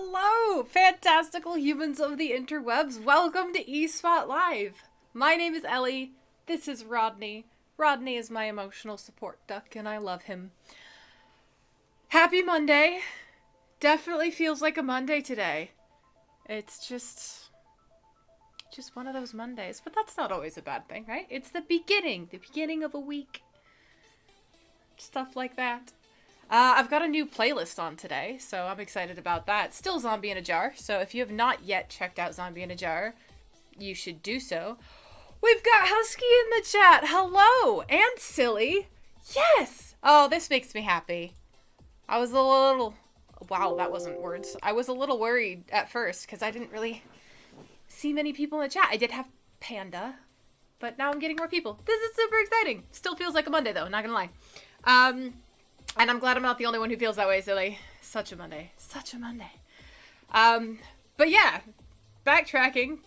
Hello, fantastical humans of the interwebs. Welcome to eSpot Live. My name is Ellie. This is Rodney. Rodney is my emotional support duck, and I love him. Happy Monday. Definitely feels like a Monday today. It's just one of those Mondays, but that's not always a bad thing, right? It's the beginning of a week. Stuff like that. I've got a new playlist on today, so I'm excited about that. Still Zombie in a Jar, so if you have not yet checked out Zombie in a Jar, you should do so. We've got Husky in the chat. Hello! And Silly. Yes! Oh, this makes me happy. I was a little... Wow, that wasn't words. I was a little worried at first, because I didn't really see many people in the chat. I did have Panda, but now I'm getting more people. This is super exciting. Still feels like a Monday, though, not gonna lie. And I'm glad I'm not the only one who feels that way, Silly. Such a Monday. Such a Monday. But yeah, backtracking.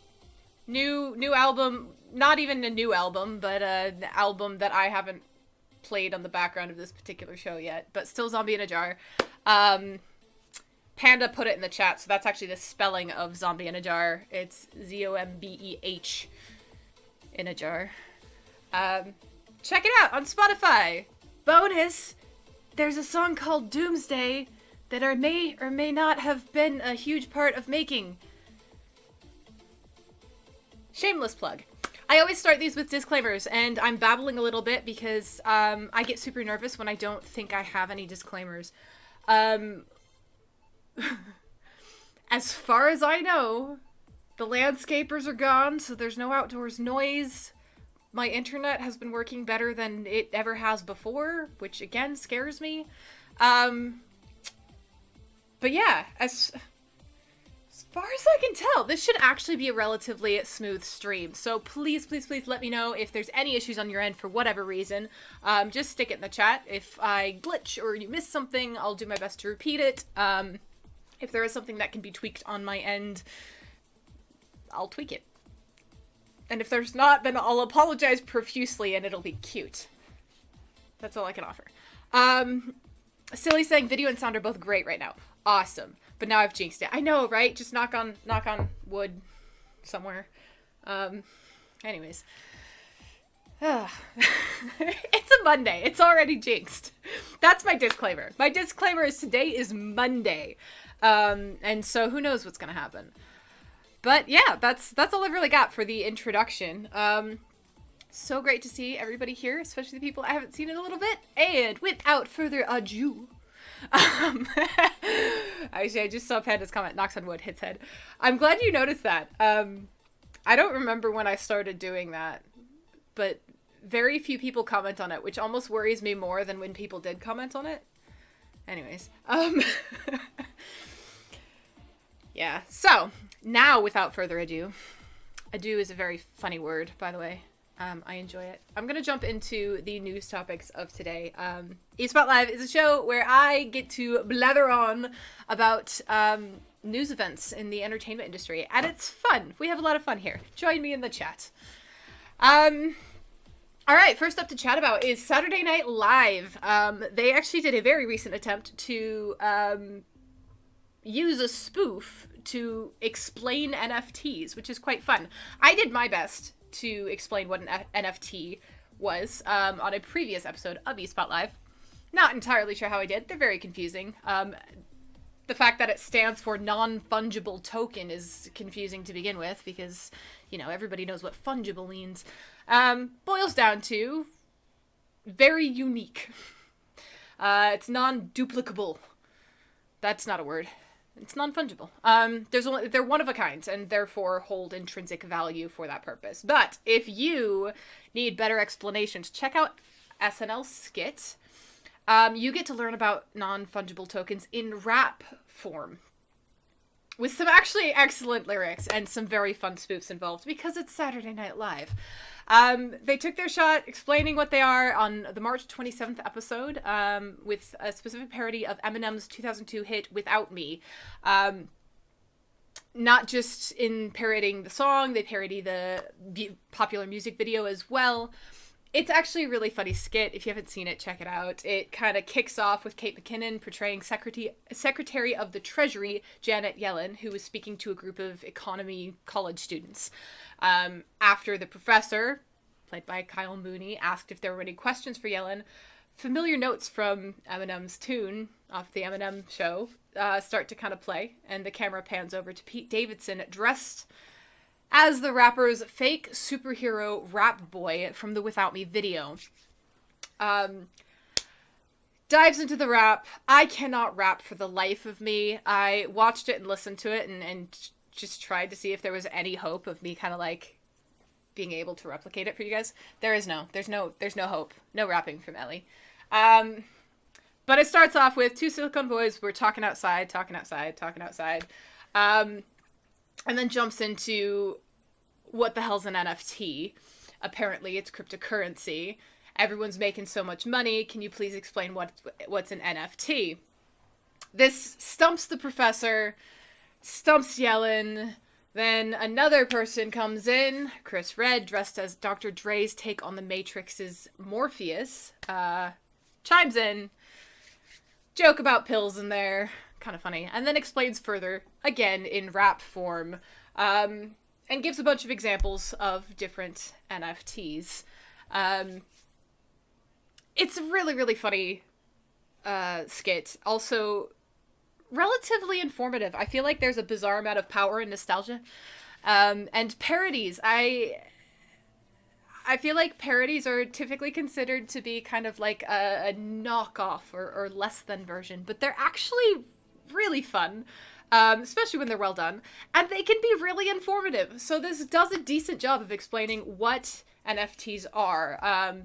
New album. Not even a new album, but an album that I haven't played on the background of this particular show yet. But still Zombie in a Jar. Panda put it in the chat, so that's actually the spelling of Zombie in a Jar. It's Zombeh in a jar. Check it out on Spotify. Bonus! There's a song called Doomsday that I may or may not have been a huge part of making. Shameless plug. I always start these with disclaimers, and I'm babbling a little bit because I get super nervous when I don't think I have any disclaimers. As far as I know, the landscapers are gone, so there's no outdoors noise. My internet has been working better than it ever has before, which again scares me. But yeah, as far as I can tell, this should actually be a relatively smooth stream. So please, please, please let me know if there's any issues on your end for whatever reason. Just stick it in the chat. If I glitch or you miss something, I'll do my best to repeat it. If there is something that can be tweaked on my end, I'll tweak it. And if there's not, then I'll apologize profusely and it'll be cute. That's all I can offer. Silly saying video and sound are both great right now. Awesome. But now I've jinxed it. I know, right? Just knock on wood somewhere. Anyways. It's a Monday. It's already jinxed. That's my disclaimer. My disclaimer is today is Monday. And so who knows what's gonna happen. But yeah, that's all I've really got for the introduction. So great to see everybody here, especially the people I haven't seen in a little bit. And without further ado, actually, I just saw Panda's comment, knocks on wood, hits head. I'm glad you noticed that. I don't remember when I started doing that, but very few people comment on it, which almost worries me more than when people did comment on it. Anyways, yeah, so now, without further ado, ado is a very funny word, by the way. I enjoy it. I'm going to jump into the news topics of today. eSpot Live is a show where I get to blather on about news events in the entertainment industry, and it's fun. We have a lot of fun here. Join me in the chat. All right, first up to chat about is Saturday Night Live. They actually did a very recent attempt to use a spoof to explain NFTs, which is quite fun. I did my best to explain what an NFT was on a previous episode of eSpot Live. Not entirely sure how I did. They're very confusing. The fact that it stands for non-fungible token is confusing to begin with because, you know, everybody knows what fungible means. Boils down to very unique. It's non-duplicable. That's not a word. It's non-fungible. They're one of a kind, and therefore hold intrinsic value for that purpose. But if you need better explanations, check out SNL's skit. You get to learn about non-fungible tokens in rap form, with some actually excellent lyrics and some very fun spoofs involved, because it's Saturday Night Live. They took their shot explaining what they are on the March 27th episode, with a specific parody of Eminem's 2002 hit Without Me. Not just in parodying the song, they parody the popular music video as well. It's actually a really funny skit. If you haven't seen it, check it out. It kind of kicks off with Kate McKinnon portraying Secretary of the Treasury, Janet Yellen, who was speaking to a group of economy college students. After the professor, played by Kyle Mooney, asked if there were any questions for Yellen, familiar notes from Eminem's tune off the Eminem show start to kind of play, and the camera pans over to Pete Davidson, dressed as the rapper's fake superhero rap boy from the Without Me video. Dives into the rap. I cannot rap for the life of me. I watched it and listened to it and just tried to see if there was any hope of me kind of like being able to replicate it for you guys. There's no hope. No rapping from Ellie. But it starts off with two silicone boys. We're talking outside. And then jumps into what the hell's an NFT. Apparently it's cryptocurrency. Everyone's making so much money. Can you please explain what's an NFT? This stumps the professor, stumps Yellen. Then another person comes in, Chris Redd, dressed as Dr. Dre's take on the Matrix's Morpheus, chimes in, joke about pills in there, kind of funny, and then explains further, again in rap form, and gives a bunch of examples of different NFTs. It's a really, really funny skit. Also, relatively informative. I feel like there's a bizarre amount of power and nostalgia. And parodies. I feel like parodies are typically considered to be kind of like a knockoff or less than version, but they're actually really fun, especially when they're well done, and they can be really informative. So this does a decent job of explaining what NFTs are,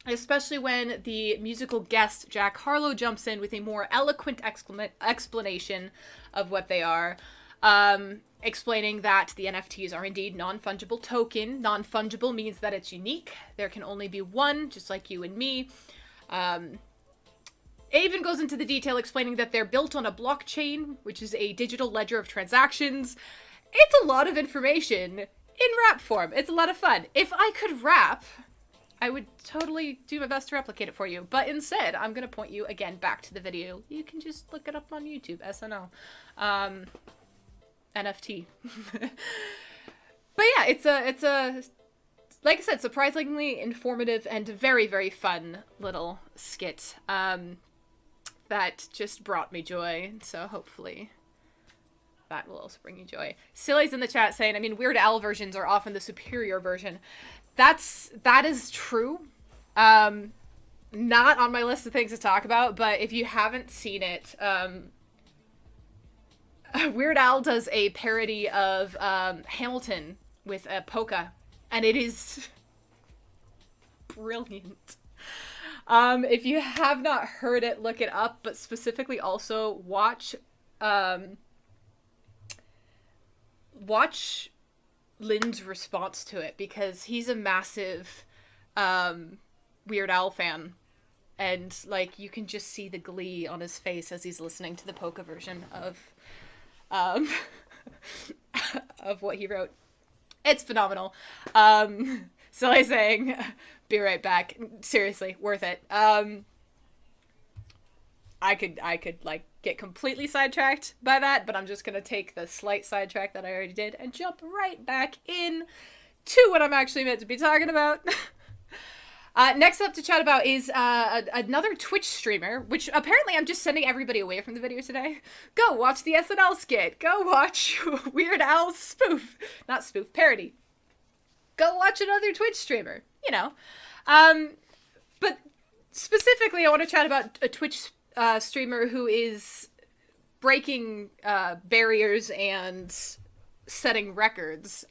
especially when the musical guest Jack Harlow jumps in with a more eloquent explanation of what they are, explaining that the NFTs are indeed non-fungible token. Non-fungible means that it's unique. There can only be one, just like you and me. It even goes into the detail explaining that they're built on a blockchain, which is a digital ledger of transactions. It's a lot of information in rap form. It's a lot of fun. If I could rap, I would totally do my best to replicate it for you. But instead, I'm going to point you again back to the video. You can just look it up on YouTube, SNL. NFT. But yeah, it's a like I said, surprisingly informative and very, very fun little skit. That just brought me joy, so hopefully that will also bring you joy. Silly's in the chat saying, I mean, Weird Al versions are often the superior version. That is true. Not on my list of things to talk about, but if you haven't seen it, Weird Al does a parody of Hamilton with a polka, and it is brilliant. If you have not heard it, look it up, but specifically also watch Lynn's response to it, because he's a massive Weird Al fan, and like you can just see the glee on his face as he's listening to the polka version of of what he wrote. It's phenomenal. Silly saying, be right back. Seriously, worth it. I could like get completely sidetracked by that, but I'm just gonna take the slight sidetrack that I already did and jump right back in to what I'm actually meant to be talking about. Next up to chat about is another Twitch streamer, which apparently I'm just sending everybody away from the video today. Go watch the SNL skit. Go watch Weird Al's parody. Go watch another Twitch streamer, you know. But specifically, I want to chat about a Twitch streamer who is breaking barriers and setting records.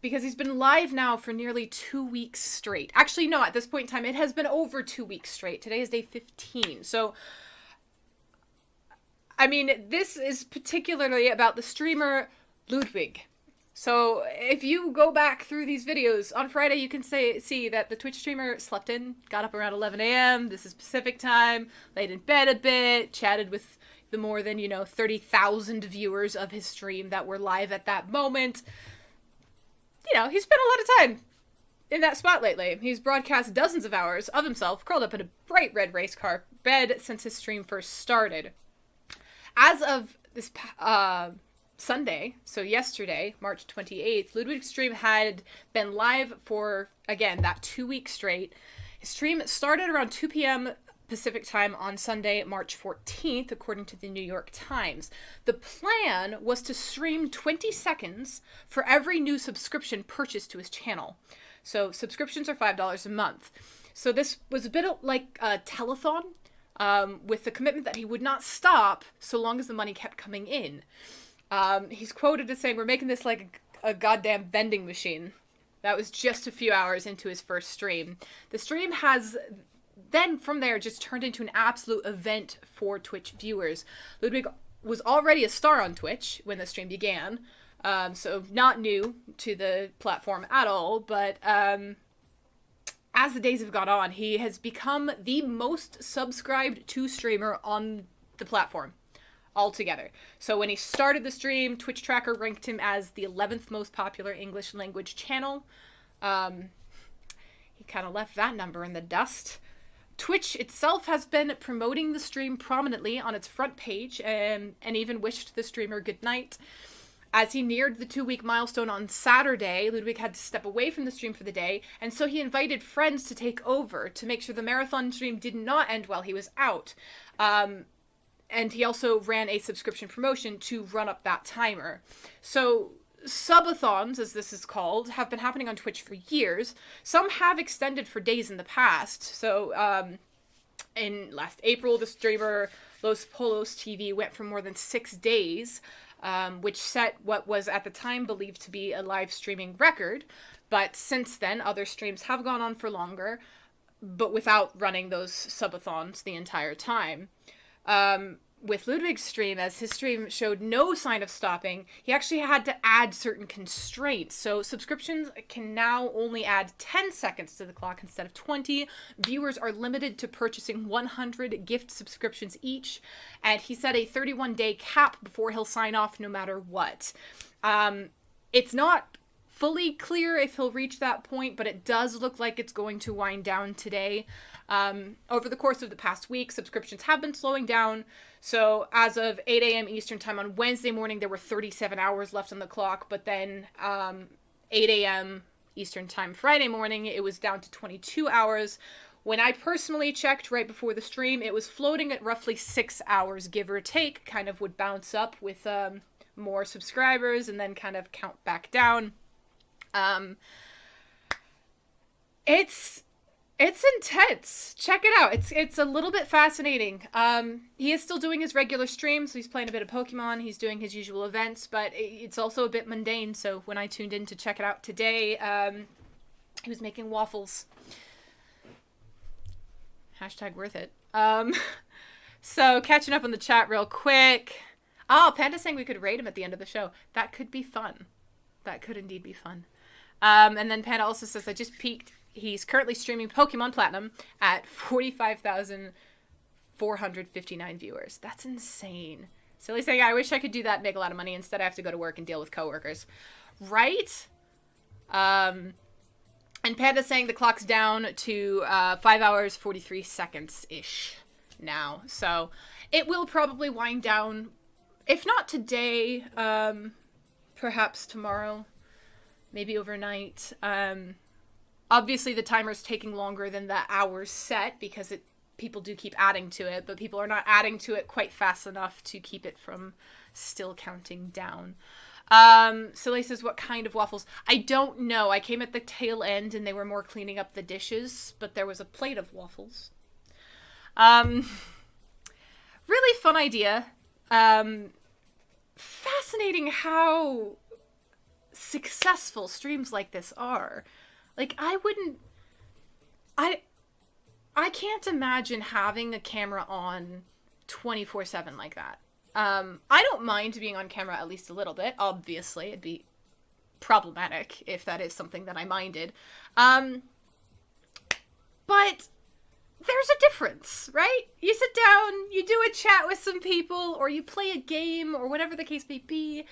Because he's been live now for nearly 2 weeks straight. Actually, no, at this point in time, it has been over 2 weeks straight. Today is day 15. So, I mean, this is particularly about the streamer Ludwig. So, if you go back through these videos, on Friday you can see that the Twitch streamer slept in, got up around 11 a.m., this is Pacific time, laid in bed a bit, chatted with the more than, 30,000 viewers of his stream that were live at that moment. He spent a lot of time in that spot lately. He's broadcast dozens of hours of himself curled up in a bright red race car bed since his stream first started. As of this Sunday, so yesterday, March 28th, Ludwig's stream had been live for, again, that 2 weeks straight. His stream started around 2 p.m. Pacific time on Sunday, March 14th, according to the New York Times. The plan was to stream 20 seconds for every new subscription purchased to his channel. So subscriptions are $5 a month. So this was a bit like a telethon, with the commitment that he would not stop so long as the money kept coming in. He's quoted as saying, "We're making this like a goddamn vending machine." That was just a few hours into his first stream. The stream has then from there just turned into an absolute event for Twitch viewers. Ludwig was already a star on Twitch when the stream began, so not new to the platform at all, but as the days have gone on, he has become the most subscribed to streamer on the platform altogether. So when he started the stream, Twitch Tracker ranked him as the 11th most popular English language channel. He kind of left that number in the dust. Twitch itself has been promoting the stream prominently on its front page and even wished the streamer good night. As he neared the 2-week milestone on Saturday, Ludwig had to step away from the stream for the day, and so he invited friends to take over to make sure the marathon stream did not end while he was out. And he also ran a subscription promotion to run up that timer. So subathons, as this is called, have been happening on Twitch for years. Some have extended for days in the past. So in last April, the streamer Los Polos TV went for more than 6 days, which set what was at the time believed to be a live streaming record. But since then, other streams have gone on for longer, but without running those subathons the entire time. With Ludwig's stream, as his stream showed no sign of stopping, he actually had to add certain constraints. So subscriptions can now only add 10 seconds to the clock instead of 20. Viewers are limited to purchasing 100 gift subscriptions each. And he set a 31-day cap before he'll sign off no matter what. It's not fully clear if he'll reach that point, but it does look like it's going to wind down today. Over the course of the past week, subscriptions have been slowing down. So as of 8 a.m. Eastern time on Wednesday morning, there were 37 hours left on the clock. But then 8 a.m. Eastern time Friday morning, it was down to 22 hours. When I personally checked right before the stream, it was floating at roughly 6 hours, give or take. Kind of would bounce up with more subscribers and then kind of count back down. It's intense. Check it out. It's a little bit fascinating. He is still doing his regular streams, so he's playing a bit of Pokemon, he's doing his usual events, but it's also a bit mundane, so when I tuned in to check it out today, he was making waffles. Hashtag worth it. So catching up on the chat real quick. Oh, Panda saying we could raid him at the end of the show. That could be fun. That could indeed be fun. And then Panda also says, I just peeked. He's currently streaming Pokemon Platinum at 45,459 viewers. That's insane. Silly saying, I wish I could do that and make a lot of money. Instead, I have to go to work and deal with coworkers. Right? And Panda saying the clock's down to 5 hours, 43 seconds-ish now. So it will probably wind down, if not today, perhaps tomorrow, maybe overnight. Obviously, the timer's taking longer than the hours set because people do keep adding to it, but people are not adding to it quite fast enough to keep it from still counting down. Silly says, what kind of waffles? I don't know. I came at the tail end and they were more cleaning up the dishes, but there was a plate of waffles. Really fun idea. Fascinating how successful streams like this are. Like, I can't imagine having a camera on 24/7 like that. I don't mind being on camera at least a little bit. Obviously, it'd be problematic if that is something that I minded. But there's a difference, right? You sit down, you do a chat with some people, or you play a game, or whatever the case may be,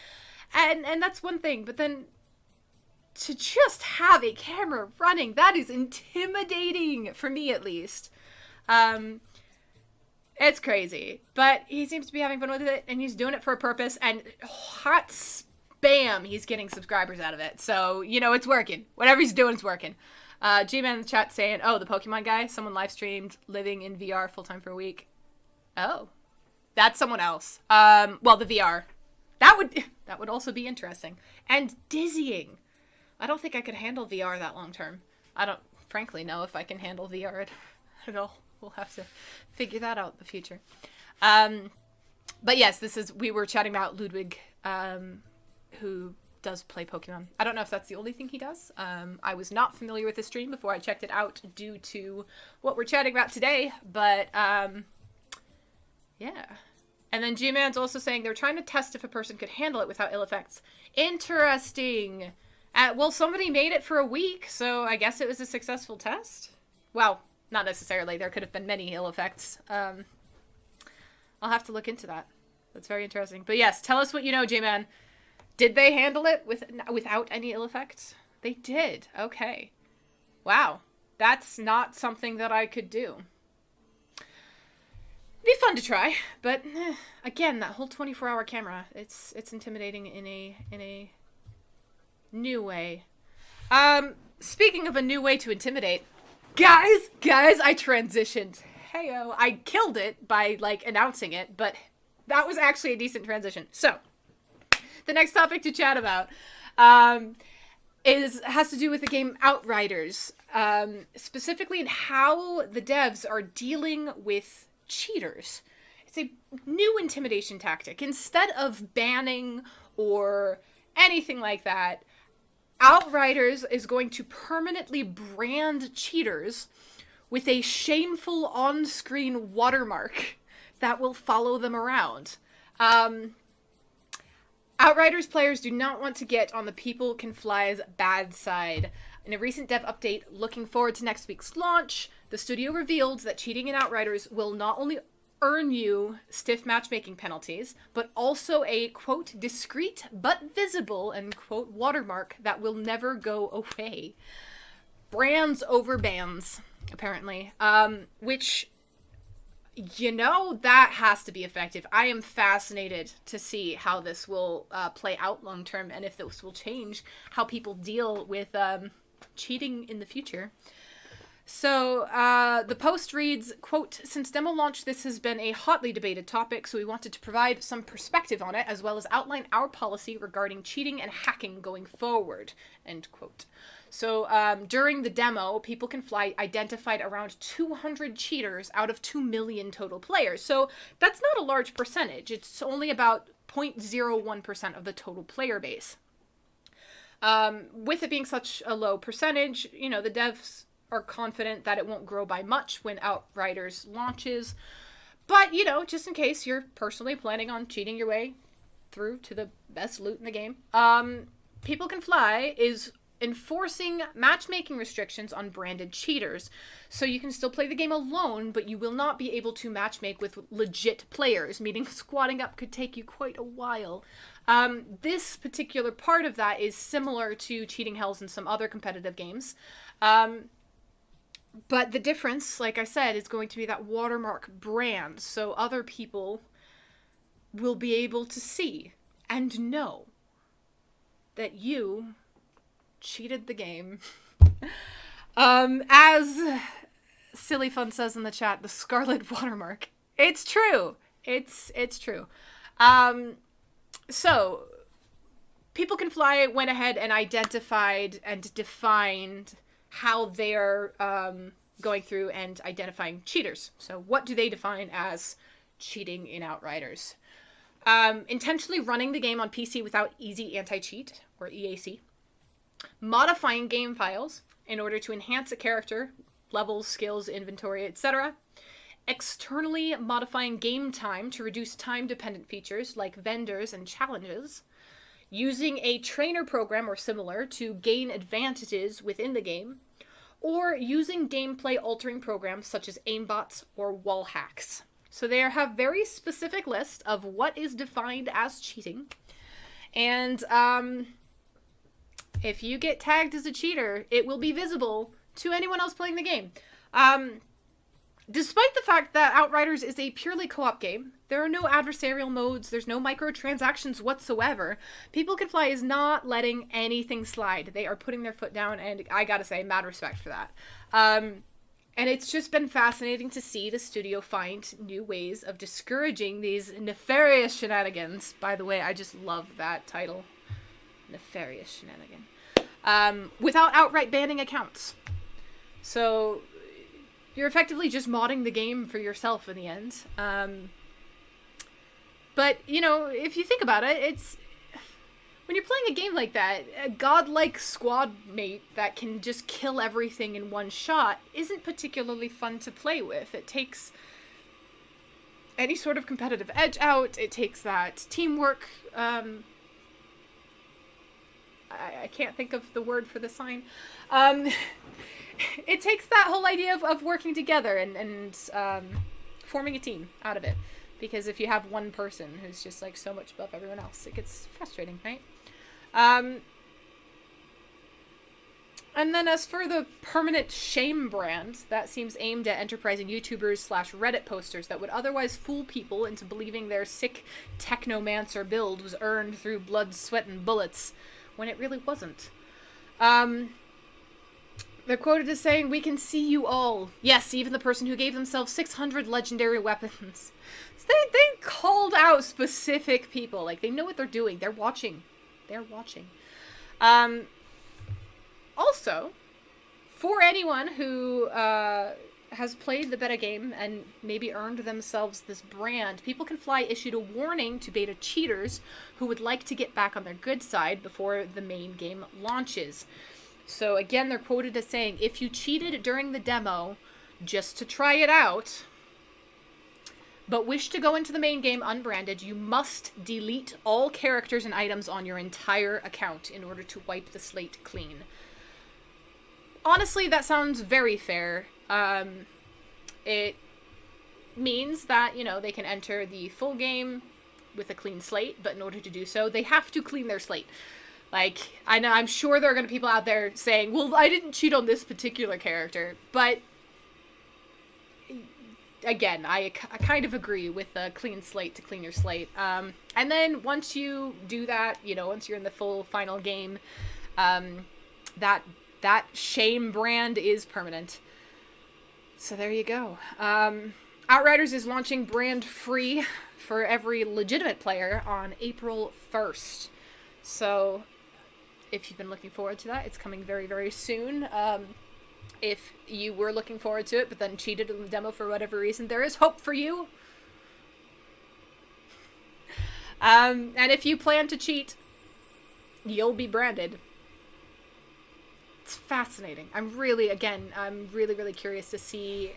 and that's one thing. But then to just have a camera running, that is intimidating, for me at least. It's crazy. But he seems to be having fun with it, and he's doing it for a purpose, and hot spam, he's getting subscribers out of it. So, you know, it's working. Whatever he's doing, it's working. G-Man in the chat saying, oh, the Pokemon guy, someone live streamed living in VR full-time for a week. Oh. That's someone else. Well, the VR. That would also be interesting. And dizzying. I don't think I could handle VR that long term. I don't, frankly, know if I can handle VR at all. We'll have to figure that out in the future. But yes, we were chatting about Ludwig, who does play Pokemon. I don't know if that's the only thing he does. I was not familiar with the stream before I checked it out due to what we're chatting about today. But, yeah. And then G-Man's also saying they're trying to test if a person could handle it without ill effects. Interesting. Well, somebody made it for a week, so I guess it was a successful test. Well, not necessarily. There could have been many ill effects. I'll have to look into that. That's very interesting. But yes, tell us what you know, J-Man. Did they handle it without any ill effects? They did. Okay. Wow. That's not something that I could do. Be fun to try, but again, that whole 24-hour camera, it's intimidating in a new way. Speaking of a new way to intimidate, guys, I transitioned. Heyo, I killed it by announcing it, but that was actually a decent transition. So, the next topic to chat about has to do with the game Outriders, specifically in how the devs are dealing with cheaters. It's a new intimidation tactic. Instead of banning or anything like that, Outriders is going to permanently brand cheaters with a shameful on-screen watermark that will follow them around. Outriders players do not want to get on the People Can Fly's bad side. In a recent dev update looking forward to next week's launch, the studio revealed that cheating in Outriders will not only earn you stiff matchmaking penalties, but also a, quote, discreet but visible, end quote, watermark that will never go away. Brands over bans, apparently. Which, you know, that has to be effective. I am fascinated to see how this will play out long term, and if this will change how people deal with cheating in the future. So, the post reads, quote, since demo launch, this has been a hotly debated topic, so we wanted to provide some perspective on it, as well as outline our policy regarding cheating and hacking going forward, end quote. So, during the demo, People Can Fly identified around 200 cheaters out of 2 million total players. So, that's not a large percentage. It's only about 0.01% of the total player base. With it being such a low percentage, you know, the devs are confident that it won't grow by much when Outriders launches. But, you know, just in case you're personally planning on cheating your way through to the best loot in the game, People Can Fly is enforcing matchmaking restrictions on branded cheaters. So you can still play the game alone, but you will not be able to matchmake with legit players, meaning squatting up could take you quite a while. This particular part of that is similar to cheating hells in some other competitive games. But the difference, like I said, is going to be that watermark brand, so other people will be able to see and know that you cheated the game. As Silly Fun says in the chat, the scarlet watermark. It's true. It's true. So, People Can Fly went ahead and identified and defined how they're going through and identifying cheaters. So what do they define as cheating in Outriders? Intentionally running the game on PC without easy anti-cheat, or EAC. Modifying game files in order to enhance a character, levels, skills, inventory, etc. Externally modifying game time to reduce time-dependent features like vendors and challenges. Using a trainer program or similar to gain advantages within the game, or using gameplay-altering programs such as aimbots or wall hacks. So they have very specific list of what is defined as cheating, and If you get tagged as a cheater, it will be visible to anyone else playing the game. Despite the fact that Outriders is a purely co-op game, there are no adversarial modes, there's no microtransactions whatsoever. People Can Fly is not letting anything slide. They are putting their foot down, and I gotta say, mad respect for that. And it's just been fascinating to see the studio find new ways of discouraging these nefarious shenanigans. By the way, I just love that title. Nefarious shenanigan. Without outright banning accounts. So you're effectively just modding the game for yourself in the end. But, you know, if you think about it, it's... When you're playing a game like that, a godlike squad mate that can just kill everything in one shot isn't particularly fun to play with. It takes any sort of competitive edge out. It takes that teamwork. I can't think of the word for the sign. It takes that whole idea of working together and forming a team out of it. Because if you have one person who's just like so much above everyone else, it gets frustrating, right? And then as for the permanent shame brand, that seems aimed at enterprising YouTubers / Reddit posters that would otherwise fool people into believing their sick technomancer build was earned through blood, sweat, and bullets, when it really wasn't. They're quoted as saying, "We can see you all. Yes, even the person who gave themselves 600 legendary weapons." So they called out specific people. Like, they know what they're doing. They're watching. They're watching. Also, for anyone who has played the beta game and maybe earned themselves this brand, People Can Fly issued a warning to beta cheaters who would like to get back on their good side before the main game launches. So again, they're quoted as saying, if you cheated during the demo just to try it out, but wish to go into the main game unbranded, you must delete all characters and items on your entire account in order to wipe the slate clean. Honestly, that sounds very fair. It means that, you know, they can enter the full game with a clean slate, but in order to do so, they have to clean their slate. Like, I know, I'm sure there are going to be people out there saying, well, I didn't cheat on this particular character, but again, I kind of agree with a clean slate to clean your slate. And then once you do that, you know, once you're in the full final game, that shame brand is permanent. So there you go. Outriders is launching brand free for every legitimate player on April 1st. So if you've been looking forward to that, it's coming very, very soon. If you were looking forward to it, but then cheated in the demo for whatever reason, there is hope for you. And if you plan to cheat, you'll be branded. It's fascinating. I'm really, really curious to see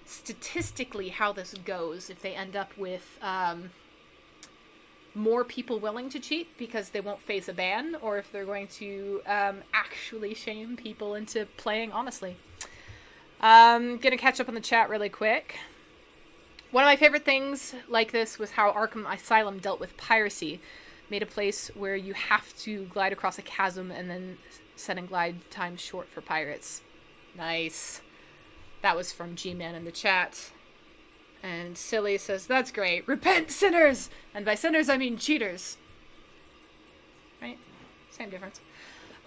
statistically how this goes, if they end up with more people willing to cheat because they won't face a ban, or if they're going to actually shame people into playing honestly. Gonna catch up on the chat really quick. One of my favorite things like this was how Arkham Asylum dealt with piracy. Made a place where you have to glide across a chasm and then setting glide time short for pirates. Nice. That was from G-Man in the chat. And Silly says, that's great. Repent, sinners! And by sinners, I mean cheaters. Right? Same difference.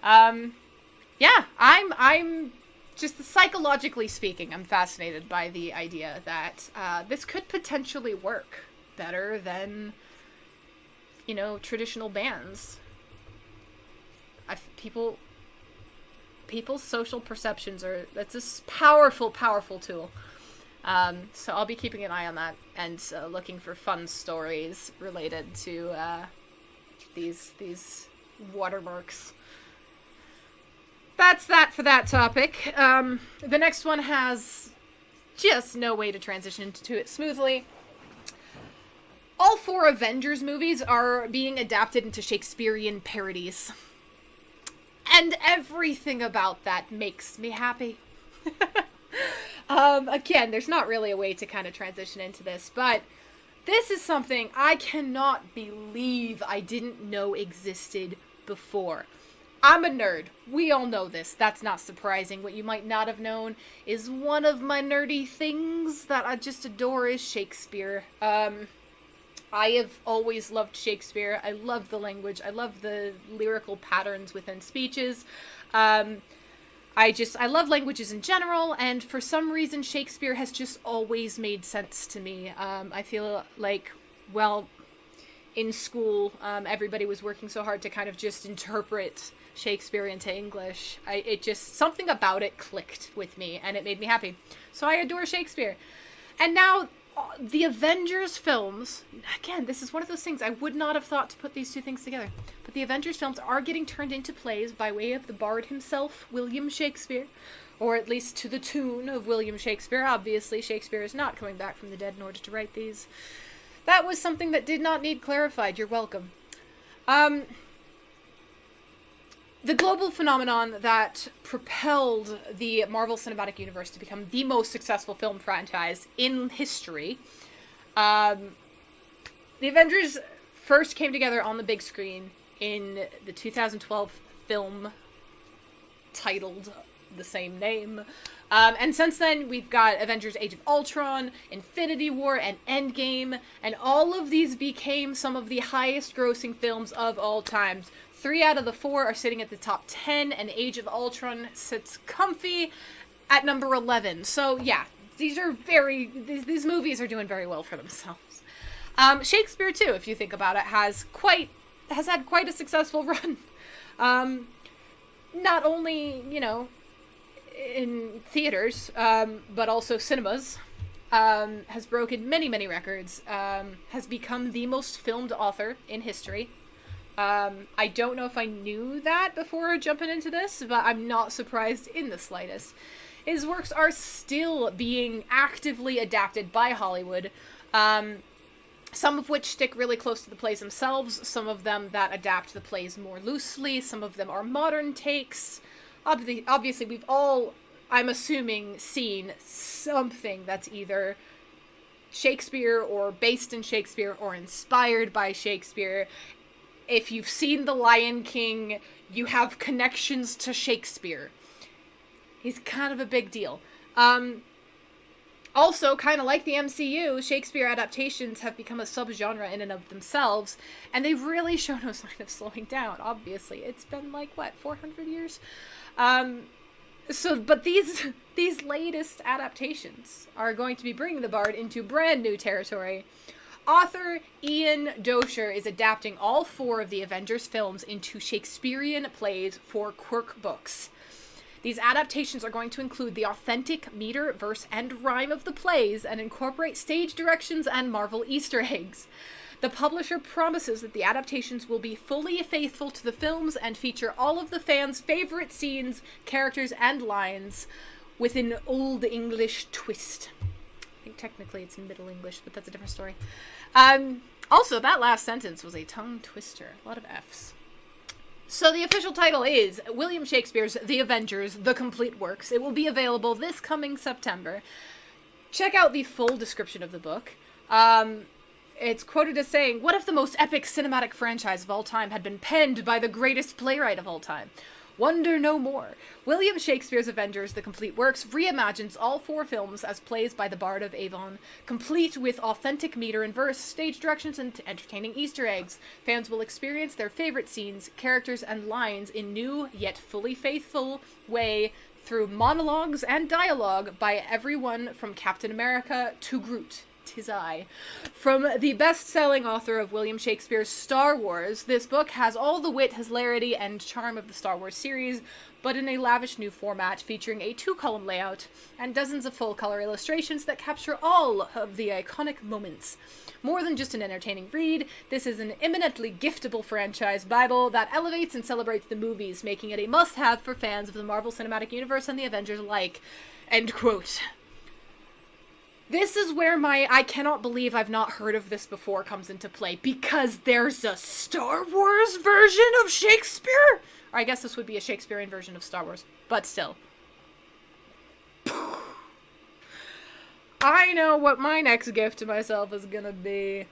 Yeah, I'm just psychologically speaking, I'm fascinated by the idea that this could potentially work better than, you know, traditional bans. People's social perceptions that's a powerful, powerful tool. So I'll be keeping an eye on that and looking for fun stories related to these watermarks. That's that for that topic. The next one has just no way to transition into it smoothly. All 4 Avengers movies are being adapted into Shakespearean parodies. And everything about that makes me happy. Again, there's not really a way to kind of transition into this, but this is something I cannot believe I didn't know existed before. I'm a nerd. We all know this. That's not surprising. What you might not have known is one of my nerdy things that I just adore is Shakespeare. I have always loved Shakespeare. I love the language. I love the lyrical patterns within speeches. I love languages in general, and for some reason Shakespeare has just always made sense to me. I feel like, well, in school, everybody was working so hard to kind of just interpret Shakespeare into English. Something about it clicked with me, and it made me happy. So I adore Shakespeare. And now, the Avengers films, again, this is one of those things I would not have thought to put these two things together, but the Avengers films are getting turned into plays by way of the bard himself, William Shakespeare, or at least to the tune of William Shakespeare. Obviously, Shakespeare is not coming back from the dead in order to write these. That was something that did not need clarified. You're welcome. The global phenomenon that propelled the Marvel Cinematic Universe to become the most successful film franchise in history. The Avengers first came together on the big screen in the 2012 film titled the same name. And since then, we've got Avengers Age of Ultron, Infinity War, and Endgame, and all of these became some of the highest grossing films of all time. 3 out of the 4 are sitting at the top 10, and Age of Ultron sits comfy at number 11. So yeah, these movies are doing very well for themselves. Shakespeare too, if you think about it, has had quite a successful run. Not only, in theaters, but also cinemas. Has broken many, many records. Has become the most filmed author in history. I don't know if I knew that before jumping into this, but I'm not surprised in the slightest. His works are still being actively adapted by Hollywood, some of which stick really close to the plays themselves, some of them that adapt the plays more loosely, some of them are modern takes. Obviously, we've all, I'm assuming, seen something that's either Shakespeare or based in Shakespeare or inspired by Shakespeare. If you've seen The Lion King, you have connections to Shakespeare. He's kind of a big deal. Also, kind of like the MCU, Shakespeare adaptations have become a subgenre in and of themselves, and they've really shown no sign of slowing down, obviously. It's been, 400 years? But these latest adaptations are going to be bringing the Bard into brand new territory. Author Ian Dosher is adapting all 4 of the Avengers films into Shakespearean plays for Quirk Books. These adaptations are going to include the authentic meter, verse, and rhyme of the plays and incorporate stage directions and Marvel Easter eggs. The publisher promises that the adaptations will be fully faithful to the films and feature all of the fans' favorite scenes, characters, and lines with an Old English twist. I think technically it's Middle English, but that's a different story. Also, that last sentence was a tongue twister. A lot of F's. So the official title is William Shakespeare's The Avengers, The Complete Works. It will be available this coming September. Check out the full description of the book. It's quoted as saying, "What if the most epic cinematic franchise of all time had been penned by the greatest playwright of all time? Wonder no more. William Shakespeare's Avengers, The Complete Works, reimagines all 4 films as plays by the Bard of Avon, complete with authentic meter and verse, stage directions, and entertaining Easter eggs. Fans will experience their favorite scenes, characters, and lines in new, yet fully faithful way through monologues and dialogue by everyone from Captain America to Groot. 'Tis I." From the best-selling author of William Shakespeare's Star Wars, this book has all the wit, hilarity, and charm of the Star Wars series, but in a lavish new format featuring a 2-column layout and dozens of full-color illustrations that capture all of the iconic moments. More than just an entertaining read, this is an eminently giftable franchise Bible that elevates and celebrates the movies, making it a must-have for fans of the Marvel Cinematic Universe and the Avengers alike. End quote. This is where my I cannot believe I've not heard of this before comes into play, because there's a Star Wars version of Shakespeare? Or I guess this would be a Shakespearean version of Star Wars, but still. I know what my next gift to myself is gonna be.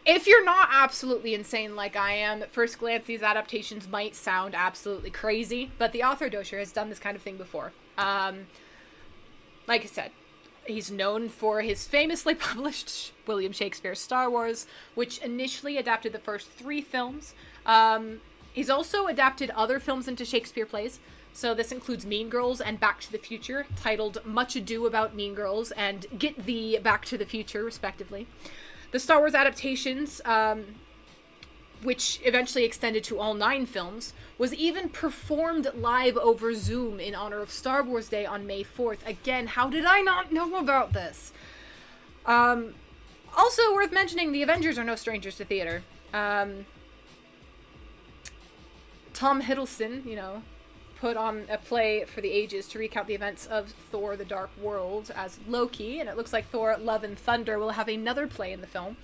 if you're not absolutely insane like I am, at first glance these adaptations might sound absolutely crazy, but the author Dosher has done this kind of thing before. Like I said, he's known for his famously published William Shakespeare's Star Wars, which initially adapted the first 3 films. He's also adapted other films into Shakespeare plays. So this includes Mean Girls and Back to the Future, titled Much Ado About Mean Girls and Get Thee Back to the Future, respectively. The Star Wars adaptations, which eventually extended to all 9 films, was even performed live over Zoom in honor of Star Wars Day on May 4th. Again, how did I not know about this? Also worth mentioning, the Avengers are no strangers to theater. Tom Hiddleston, put on a play for the ages to recount the events of Thor: The Dark World as Loki, and it looks like Thor: Love and Thunder will have another play in the film.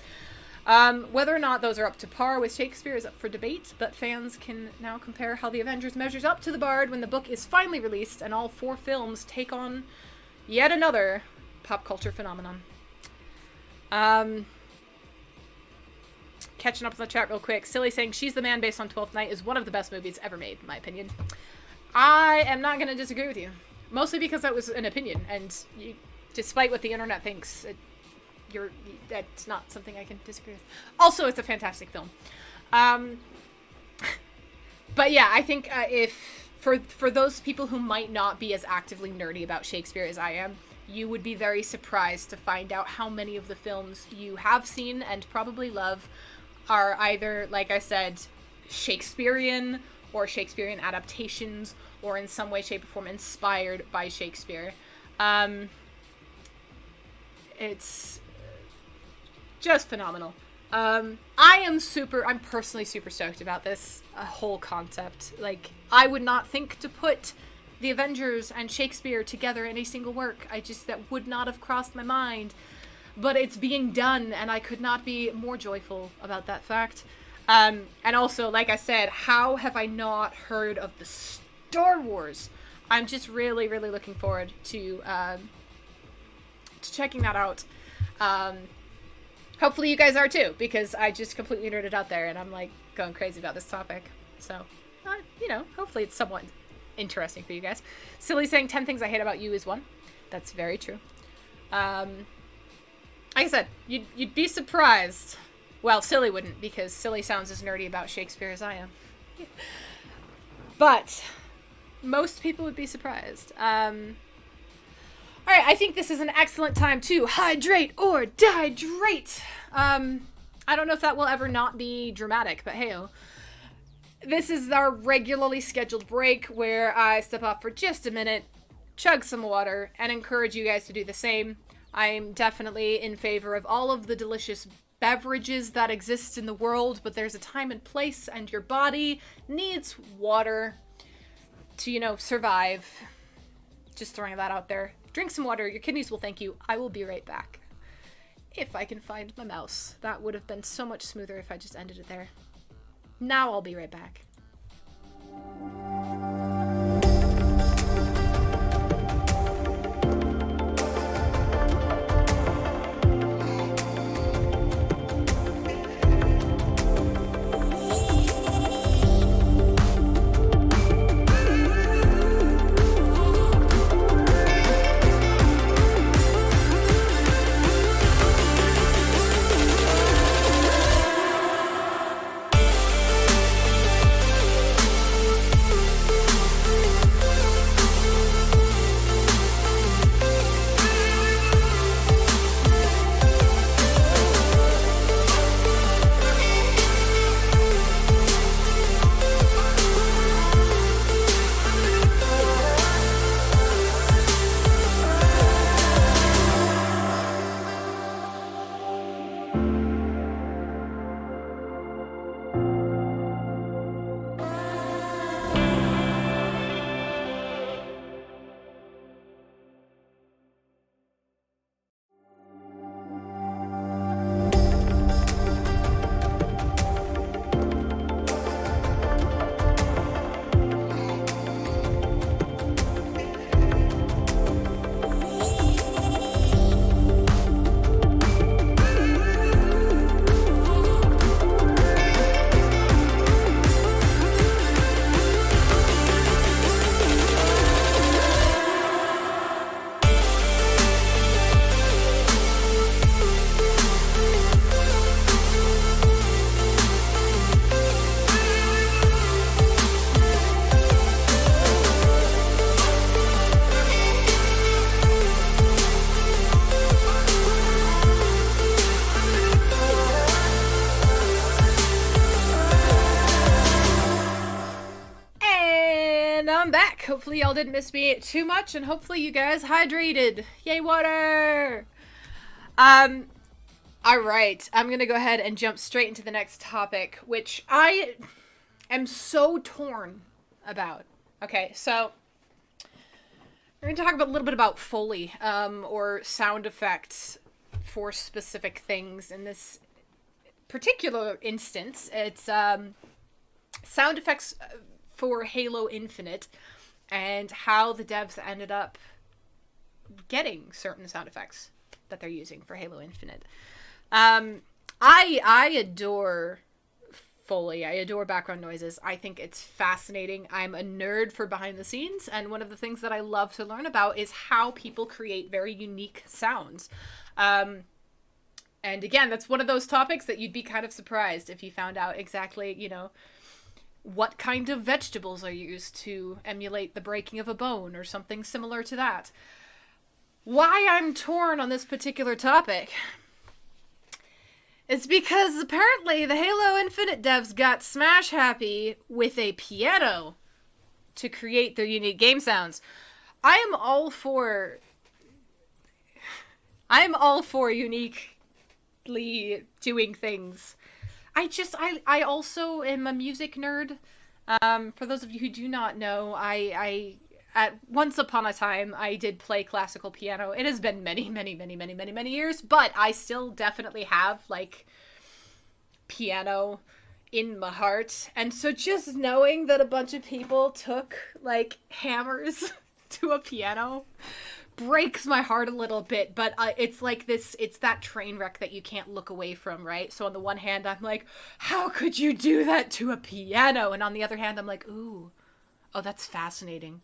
Whether or not those are up to par with Shakespeare is up for debate, but fans can now compare how the Avengers measures up to the Bard when the book is finally released and all 4 films take on yet another pop culture phenomenon. Catching up on the chat real quick. Silly saying She's the Man based on 12th Night is one of the best movies ever made, in my opinion. I am not going to disagree with you. Mostly because that was an opinion, and despite what the internet thinks, that's not something I can disagree with. Also, it's a fantastic film. But yeah, I think if for those people who might not be as actively nerdy about Shakespeare as I am, you would be very surprised to find out how many of the films you have seen and probably love are either, like I said, Shakespearean or Shakespearean adaptations, or in some way, shape, or form inspired by Shakespeare. It's just phenomenal. I'm personally super stoked about this whole concept. Like, I would not think to put the Avengers and Shakespeare together in a single work. That would not have crossed my mind. But it's being done, and I could not be more joyful about that fact. And also, like I said, how have I not heard of the Star Wars? I'm just really, really looking forward to checking that out. Hopefully you guys are too, because I just completely nerded out there, and I'm like going crazy about this topic. So, hopefully it's somewhat interesting for you guys. Silly saying 10 things I hate about you is one. That's very true. Like I said, you'd be surprised. Well, Silly wouldn't, because Silly sounds as nerdy about Shakespeare as I am. But most people would be surprised. Alright, I think this is an excellent time to hydrate or dehydrate. I don't know if that will ever not be dramatic, but hey-o. This is our regularly scheduled break where I step off for just a minute, chug some water, and encourage you guys to do the same. I'm definitely in favor of all of the delicious beverages that exist in the world, but there's a time and place, and your body needs water to, survive. Just throwing that out there. Drink some water. Your kidneys will thank you. I will be right back. If I can find my mouse. That would have been so much smoother if I just ended it there. Now I'll be right back. Hopefully y'all didn't miss me too much, and hopefully you guys hydrated. Yay, water! Alright, I'm gonna go ahead and jump straight into the next topic, which I am so torn about. Okay, so we're gonna talk a little bit about Foley, or sound effects for specific things. In this particular instance, it's sound effects for Halo Infinite, and how the devs ended up getting certain sound effects that they're using for Halo Infinite. I adore Foley. I adore background noises. I think it's fascinating. I'm a nerd for behind the scenes, and one of the things that I love to learn about is how people create very unique sounds. And again, that's one of those topics that you'd be kind of surprised if you found out exactly, you know, what kind of vegetables are used to emulate the breaking of a bone or something similar to that. Why I'm torn on this particular topic is because apparently the Halo Infinite devs got smash happy with a piano to create their unique game sounds. I am all for uniquely doing things. I also am a music nerd. For those of you who do not know, I at once upon a time, I did play classical piano. It has been many years, but I still definitely have, like, piano in my heart. And so just knowing that a bunch of people took, like, hammers to a piano breaks my heart a little bit, but it's like this, it's that train wreck that you can't look away from, right? So on the one hand, I'm like, how could you do that to a piano? And on the other hand, I'm like, ooh, oh, that's fascinating.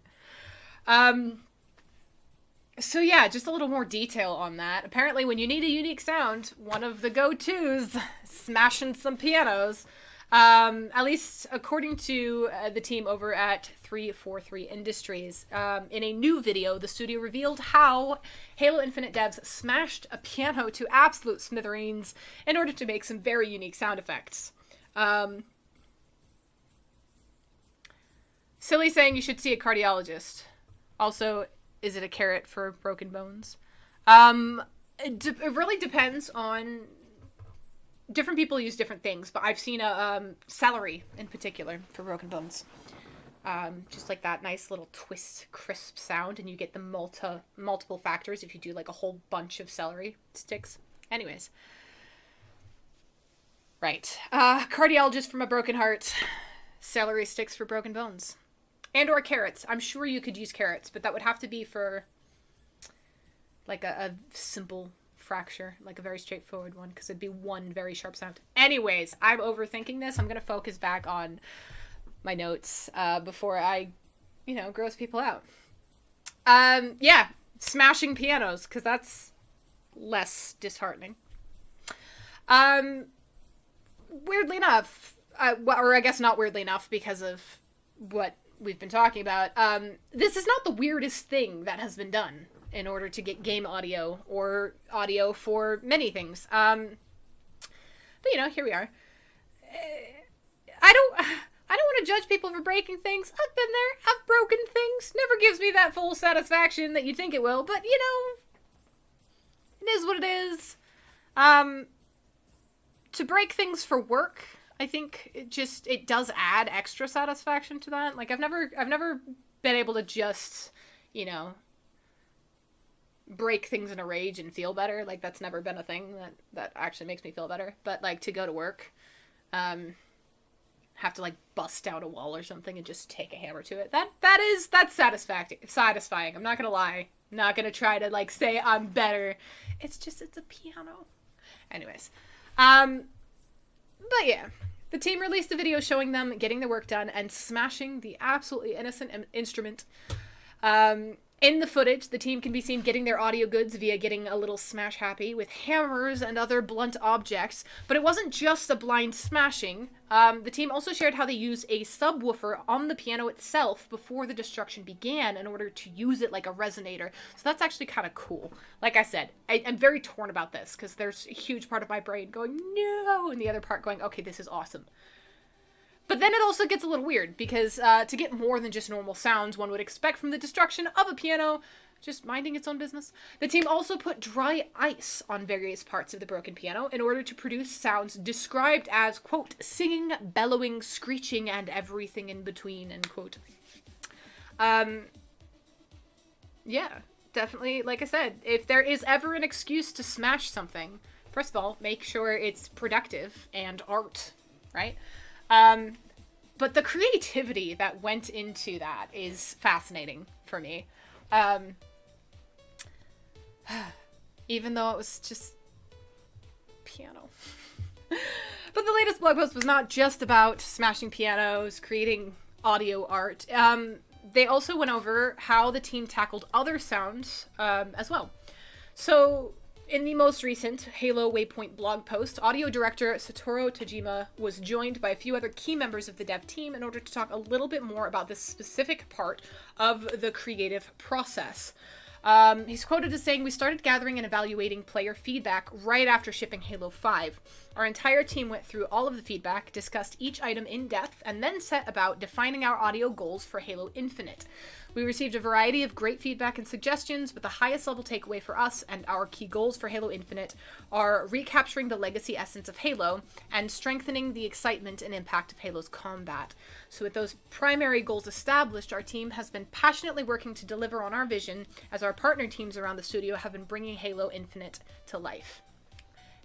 So yeah, just a little more detail on that. Apparently when you need a unique sound, one of the go-tos, smashing some pianos. At least according to the team over at 343 Industries, in a new video, the studio revealed how Halo Infinite devs smashed a piano to absolute smithereens in order to make some very unique sound effects. Silly saying you should see a cardiologist. Also, is it a carrot for broken bones? It really depends on... Different people use different things, but I've seen a celery in particular for broken bones. Just like that nice little twist, crisp sound, and you get the multiple factors if you do like a whole bunch of celery sticks. Anyways. Right. Cardiologist from a broken heart. Celery sticks for broken bones. And or carrots. I'm sure you could use carrots, but that would have to be for like a simple fracture, like a very straightforward one, because it'd be one very sharp sound. Anyways, I'm overthinking this. I'm going to focus back on my notes before I, gross people out. Yeah, smashing pianos, because that's less disheartening. Weirdly enough, or I guess not weirdly enough because of what we've been talking about, this is not the weirdest thing that has been done in order to get game audio or audio for many things. But here we are. I don't want to judge people for breaking things. I've been there. I've broken things. Never gives me that full satisfaction that you think it will, but it is what it is. To break things for work, I think it does add extra satisfaction to that. Like I've never been able to just, break things in a rage and feel better. Like that's never been a thing that actually makes me feel better. But like to go to work, have to like bust down a wall or something and just take a hammer to it. That's satisfying. I'm not gonna lie. I'm not gonna try to like say I'm better. It's a piano. Anyways, but yeah, the team released a video showing them getting their work done and smashing the absolutely innocent instrument. In the footage, the team can be seen getting their audio goods via getting a little smash happy with hammers and other blunt objects, but it wasn't just a blind smashing. The team also shared how they used a subwoofer on the piano itself before the destruction began in order to use it like a resonator. So that's actually kind of cool. Like I said, I'm very torn about this because there's a huge part of my brain going, no, and the other part going, okay, this is awesome. But then it also gets a little weird, because to get more than just normal sounds one would expect from the destruction of a piano, just minding its own business, the team also put dry ice on various parts of the broken piano in order to produce sounds described as, quote, singing, bellowing, screeching, and everything in between, end quote. Yeah, definitely, like I said, if there is ever an excuse to smash something, first of all, make sure it's productive and art, right? But the creativity that went into that is fascinating for me. Even though it was just piano. But the latest blog post was not just about smashing pianos, creating audio art. They also went over how the team tackled other sounds as well. So, in the most recent Halo Waypoint blog post, audio director Satoru Tajima was joined by a few other key members of the dev team in order to talk a little bit more about this specific part of the creative process. He's quoted as saying, "We started gathering and evaluating player feedback right after shipping Halo 5. Our entire team went through all of the feedback, discussed each item in depth, and then set about defining our audio goals for Halo Infinite. We received a variety of great feedback and suggestions, but the highest level takeaway for us and our key goals for Halo Infinite are recapturing the legacy essence of Halo and strengthening the excitement and impact of Halo's combat. So with those primary goals established, our team has been passionately working to deliver on our vision as our partner teams around the studio have been bringing Halo Infinite to life."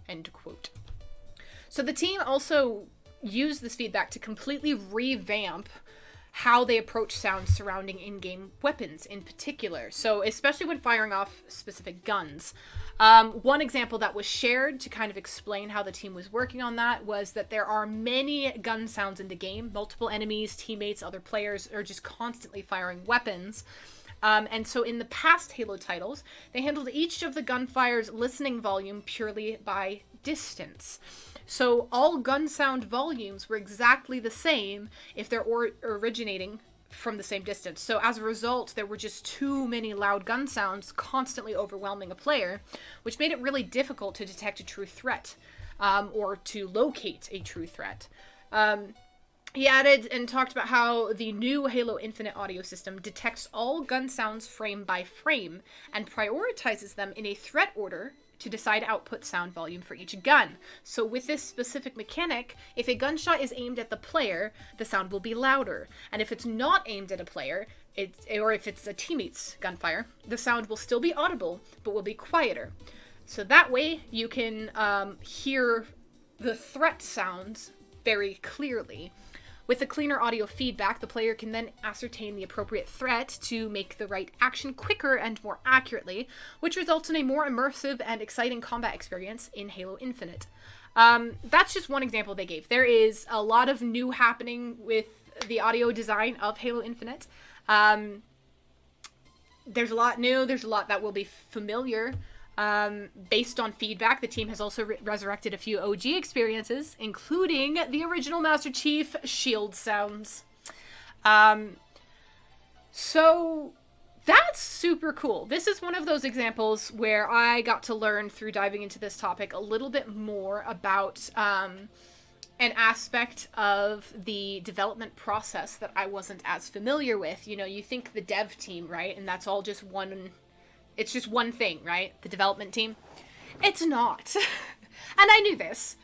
End quote. So the team also used this feedback to completely revamp how they approach sounds surrounding in-game weapons in particular. So especially when firing off specific guns. One example that was shared to kind of explain how the team was working on that was that there are many gun sounds in the game. Multiple enemies, teammates, other players are just constantly firing weapons. And so in the past Halo titles, they handled each of the gunfire's listening volume purely by distance. So all gun sound volumes were exactly the same if they're originating from the same distance. So as a result, there were just too many loud gun sounds constantly overwhelming a player, which made it really difficult to detect a true threat, or to locate a true threat. He added and talked about how the new Halo Infinite audio system detects all gun sounds frame by frame and prioritizes them in a threat order to decide output sound volume for each gun. So with this specific mechanic, if a gunshot is aimed at the player, the sound will be louder. And if it's not aimed at a player, or if it's a teammate's gunfire, the sound will still be audible, but will be quieter. So that way you can hear the threat sounds very clearly. With the cleaner audio feedback, the player can then ascertain the appropriate threat to make the right action quicker and more accurately, which results in a more immersive and exciting combat experience in Halo Infinite. That's just one example they gave. There is a lot of new happening with the audio design of Halo Infinite. There's a lot new, there's a lot that will be familiar. Based on feedback, the team has also resurrected a few OG experiences, including the original Master Chief shield sounds. So that's super cool. This is one of those examples where I got to learn through diving into this topic a little bit more about an aspect of the development process that I wasn't as familiar with. You know, you think the dev team, right? And that's all just one... It's just one thing, right? The development team. It's not. And I knew this.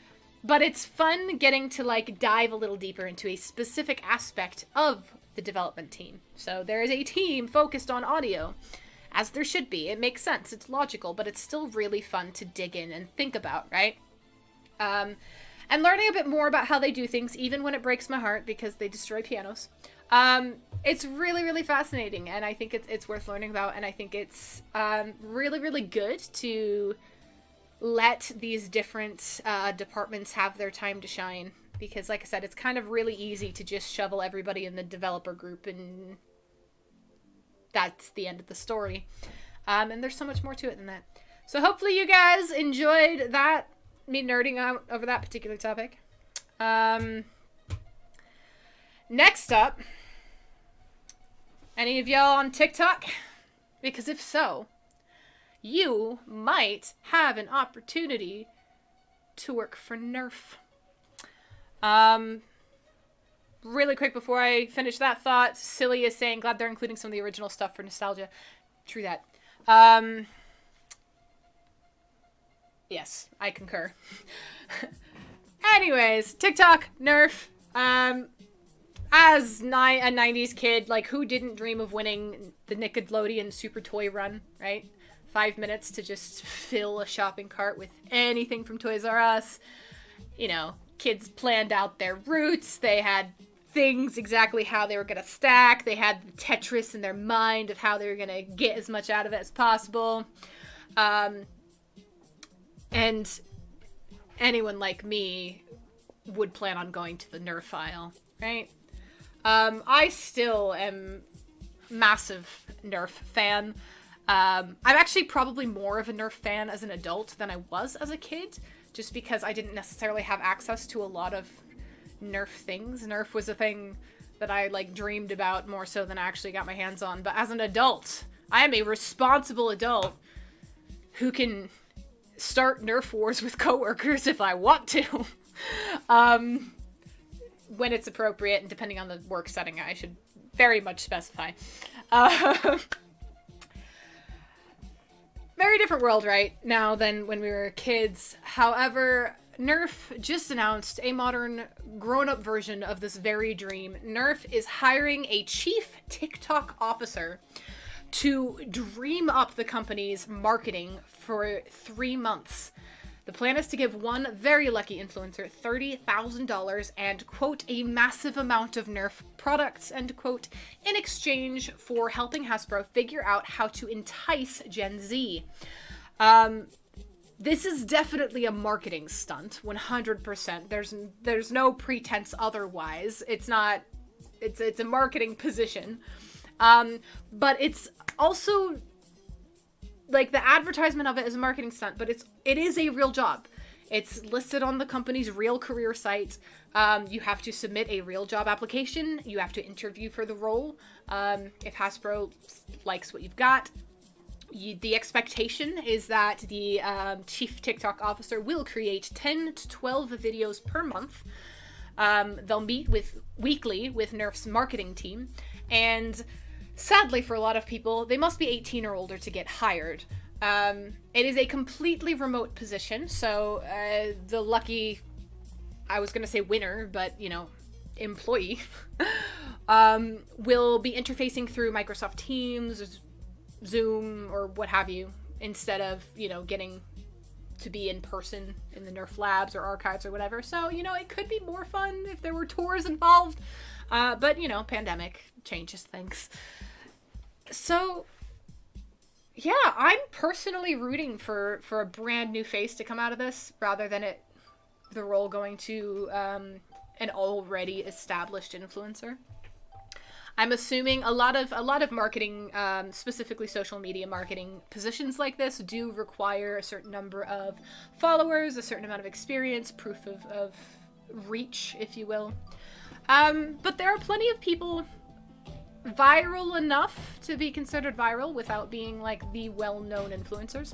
But it's fun getting to, like, dive a little deeper into a specific aspect of the development team. So there is a team focused on audio, as there should be. It makes sense. It's logical, but it's still really fun to dig in and think about, right? And learning a bit more about how they do things, even when it breaks my heart because they destroy pianos. It's really, really fascinating, and I think it's worth learning about, and I think it's really, really good to let these different departments have their time to shine, because, like I said, it's kind of really easy to just shovel everybody in the developer group, and that's the end of the story. And there's so much more to it than that. So hopefully you guys enjoyed that, me nerding out over that particular topic. Next up, any of y'all on TikTok? Because if so, you might have an opportunity to work for Nerf. really quick before I finish that thought, Silly is saying, glad they're including some of the original stuff for nostalgia. True that. Yes, I concur. Anyways, TikTok, Nerf. As a 90s kid, like, who didn't dream of winning the Nickelodeon Super Toy Run, right? 5 minutes to just fill a shopping cart with anything from Toys R Us. You know, kids planned out their routes. They had things exactly how they were going to stack. They had the Tetris in their mind of how they were going to get as much out of it as possible. And anyone like me would plan on going to the Nerf aisle, right? I still am massive Nerf fan. I'm actually probably more of a Nerf fan as an adult than I was as a kid, just because I didn't necessarily have access to a lot of Nerf things. Nerf was a thing that I, like, dreamed about more so than I actually got my hands on. But as an adult, I am a responsible adult who can start Nerf wars with coworkers if I want to. When it's appropriate, and depending on the work setting, I should very much specify. Very different world right now than when we were kids. However, Nerf just announced a modern, grown-up version of this very dream. Nerf is hiring a chief TikTok officer to dream up the company's marketing for 3 months. The plan is to give one very lucky influencer $30,000 and, quote, a massive amount of Nerf products, end quote, in exchange for helping Hasbro figure out how to entice Gen Z. This is definitely a marketing stunt, 100%. There's no pretense otherwise. It's a marketing position. But it's also, like, the advertisement of it is a marketing stunt, but it is a real job. It's listed on the company's real career site. You have to submit a real job application. You have to interview for the role. If Hasbro likes what you've got, the expectation is that the chief TikTok officer will create 10 to 12 videos per month. They'll meet weekly with Nerf's marketing team, and sadly for a lot of people, they must be 18 or older to get hired. It is a completely remote position, so the lucky, I was going to say winner, but, employee, will be interfacing through Microsoft Teams, Zoom, or what have you, instead of, getting to be in person in the Nerf labs or archives or whatever. So, it could be more fun if there were tours involved. But, pandemic changes things. So, yeah, I'm personally rooting for a brand new face to come out of this, rather than the role going to an already established influencer. I'm assuming a lot of marketing, specifically social media marketing positions like this, do require a certain number of followers, a certain amount of experience, proof of reach, if you will. But there are plenty of people viral enough to be considered viral without being, like, the well-known influencers.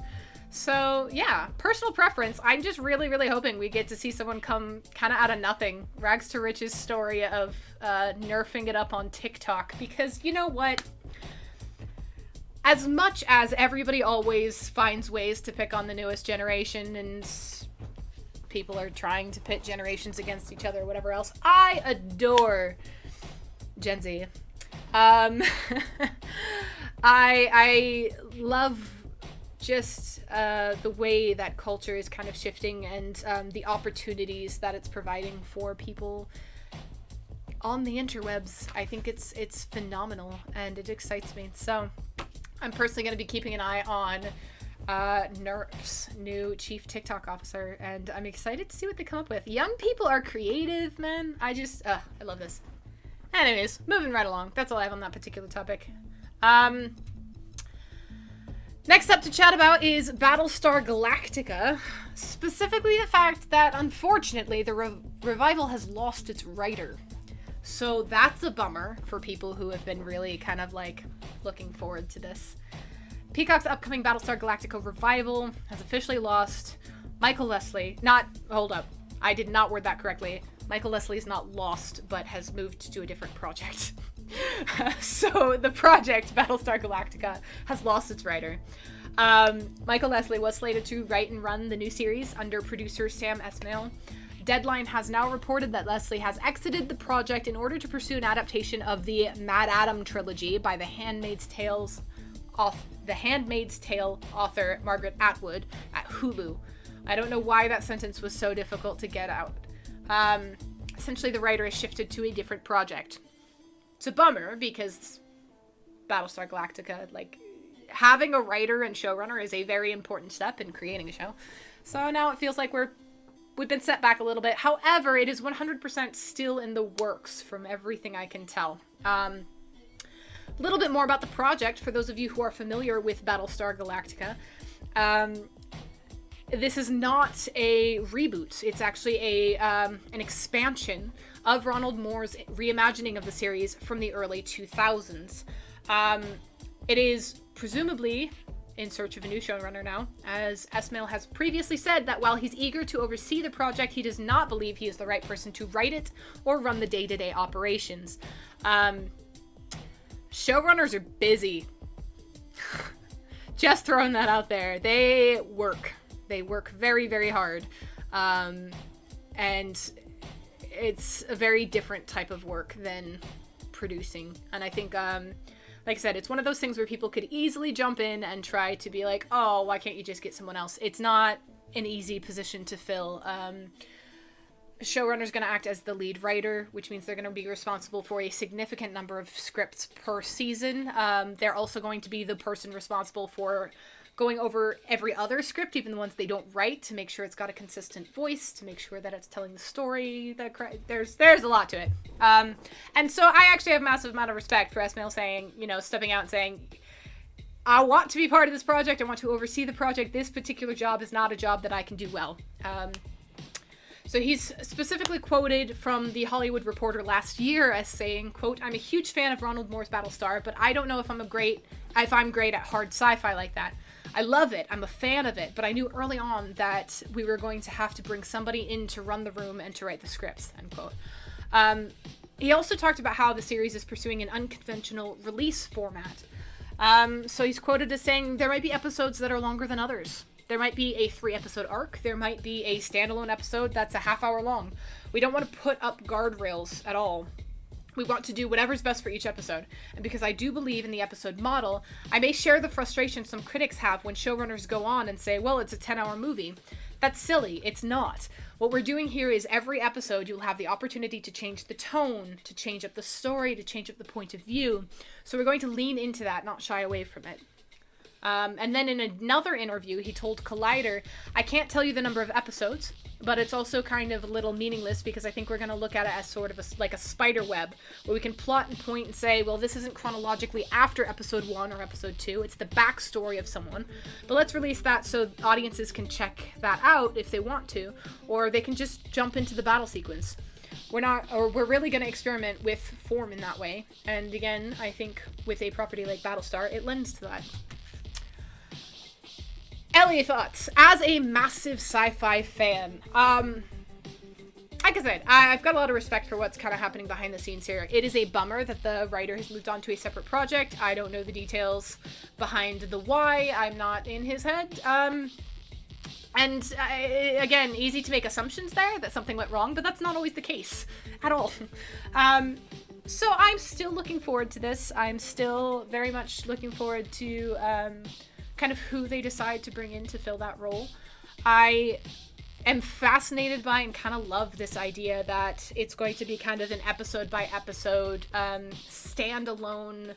So, yeah, personal preference. I'm just really, really hoping we get to see someone come kind of out of nothing. Rags to riches story of nerfing it up on TikTok. Because, you know what? As much as everybody always finds ways to pick on the newest generation, and people are trying to pit generations against each other or whatever else, I adore Gen Z. I love just the way that culture is kind of shifting, and the opportunities that it's providing for people on the interwebs. I think it's phenomenal, and it excites me. So I'm personally going to be keeping an eye on Nerf's new chief TikTok officer, and I'm excited to see what they come up with. Young people are creative, man. I love this. Anyways, moving right along. That's all I have on that particular topic. Next up to chat about is Battlestar Galactica. Specifically the fact that, unfortunately, the revival has lost its writer. So that's a bummer for people who have been really kind of, like, looking forward to this. Peacock's upcoming Battlestar Galactica revival has officially lost Michael Leslie. Hold up. I did not word that correctly. Michael Leslie's not lost, but has moved to a different project. So the project, Battlestar Galactica, has lost its writer. Michael Leslie was slated to write and run the new series under producer Sam Esmail. Deadline has now reported that Leslie has exited the project in order to pursue an adaptation of the Mad Adam trilogy by The Handmaid's Tale author Margaret Atwood at Hulu. I don't know why that sentence was so difficult to get out. Essentially, the writer has shifted to a different project. It's a bummer because Battlestar Galactica, like, having a writer and showrunner is a very important step in creating a show. So now it feels like we've been set back a little bit. However, it is 100% still in the works from everything I can tell. A little bit more about the project for those of you who are familiar with Battlestar Galactica. This is not a reboot. It's actually an expansion of Ronald Moore's reimagining of the series from the early 2000s. It is presumably in search of a new showrunner now, as Esmail has previously said that while he's eager to oversee the project, he does not believe he is the right person to write it or run the day-to-day operations. Showrunners are busy. Just throwing that out there. They work very, very hard. And it's a very different type of work than producing. And I think, like I said, it's one of those things where people could easily jump in and try to be like, oh, why can't you just get someone else? It's not an easy position to fill. Showrunner's going to act as the lead writer, which means they're going to be responsible for a significant number of scripts per season. They're also going to be the person responsible for going over every other script, even the ones they don't write, to make sure it's got a consistent voice, to make sure that it's telling the story. There's a lot to it. And so I actually have a massive amount of respect for Esmail saying, stepping out and saying, I want to be part of this project. I want to oversee the project. This particular job is not a job that I can do well. So he's specifically quoted from The Hollywood Reporter last year as saying, quote, "I'm a huge fan of Ronald Moore's Battlestar, but I don't know if I'm great at hard sci-fi like that. I love it. I'm a fan of it, but I knew early on that we were going to have to bring somebody in to run the room and to write the scripts," end quote. He also talked about how the series is pursuing an unconventional release format. So he's quoted as saying, there might be episodes that are longer than others. There might be a 3-episode arc. There might be a standalone episode that's a half-hour long. We don't want to put up guardrails at all. We want to do whatever's best for each episode. And because I do believe in the episode model, I may share the frustration some critics have when showrunners go on and say, well, it's a 10-hour movie. That's silly. It's not. What we're doing here is every episode you'll have the opportunity to change the tone, to change up the story, to change up the point of view. So we're going to lean into that, not shy away from it. And then in another interview, he told Collider, I can't tell you the number of episodes, but it's also kind of a little meaningless because I think we're going to look at it as sort of like a spider web where we can plot and point and say, well, this isn't chronologically after episode 1 or episode 2. It's the backstory of someone. But let's release that so audiences can check that out if they want to, or they can just jump into the battle sequence. We're really going to experiment with form in that way. And again, I think with a property like Battlestar, it lends to that. Ellie, thoughts? As a massive sci-fi fan, like I said, I've got a lot of respect for what's kind of happening behind the scenes here. It is a bummer that the writer has moved on to a separate project. I don't know the details behind the why. I'm not in his head. Again, easy to make assumptions there that something went wrong, but that's not always the case at all. So I'm still looking forward to this. I'm still very much looking forward to kind of who they decide to bring in to fill that role. I am fascinated by and kind of love this idea that it's going to be kind of an episode by episode standalone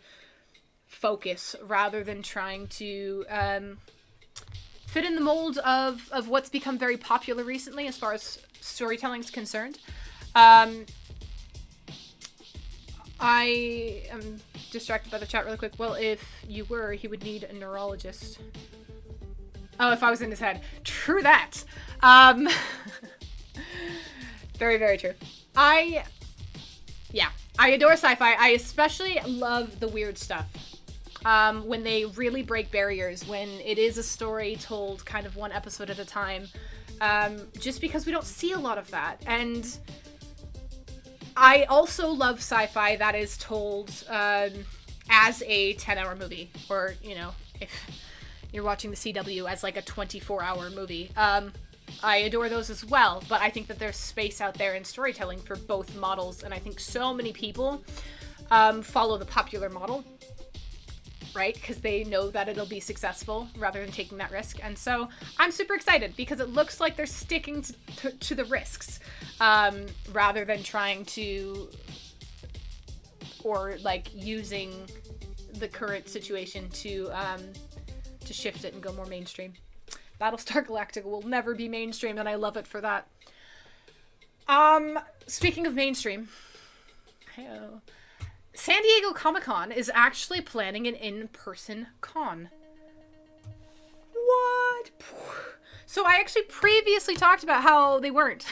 focus rather than trying to fit in the mold of what's become very popular recently as far as storytelling is concerned. I am distracted by the chat really quick. Well, if you were, he would need a neurologist. Oh, if I was in his head. True that. Very, very true. I adore sci-fi. I especially love the weird stuff. When they really break barriers, when it is a story told kind of one episode at a time. Just because we don't see a lot of that. And I also love sci-fi that is told as a 10-hour movie, or, you know, if you're watching the CW as like a 24-hour movie. I adore those as well, but I think that there's space out there in storytelling for both models, and I think so many people follow the popular model, right? Because they know that it'll be successful rather than taking that risk. And so I'm super excited because it looks like they're sticking to the risks rather than trying to, or like using the current situation to shift it and go more mainstream. Battlestar Galactica will never be mainstream, and I love it for that. Speaking of mainstream, San Diego Comic-Con is actually planning an in-person con. What? So I actually previously talked about how they weren't.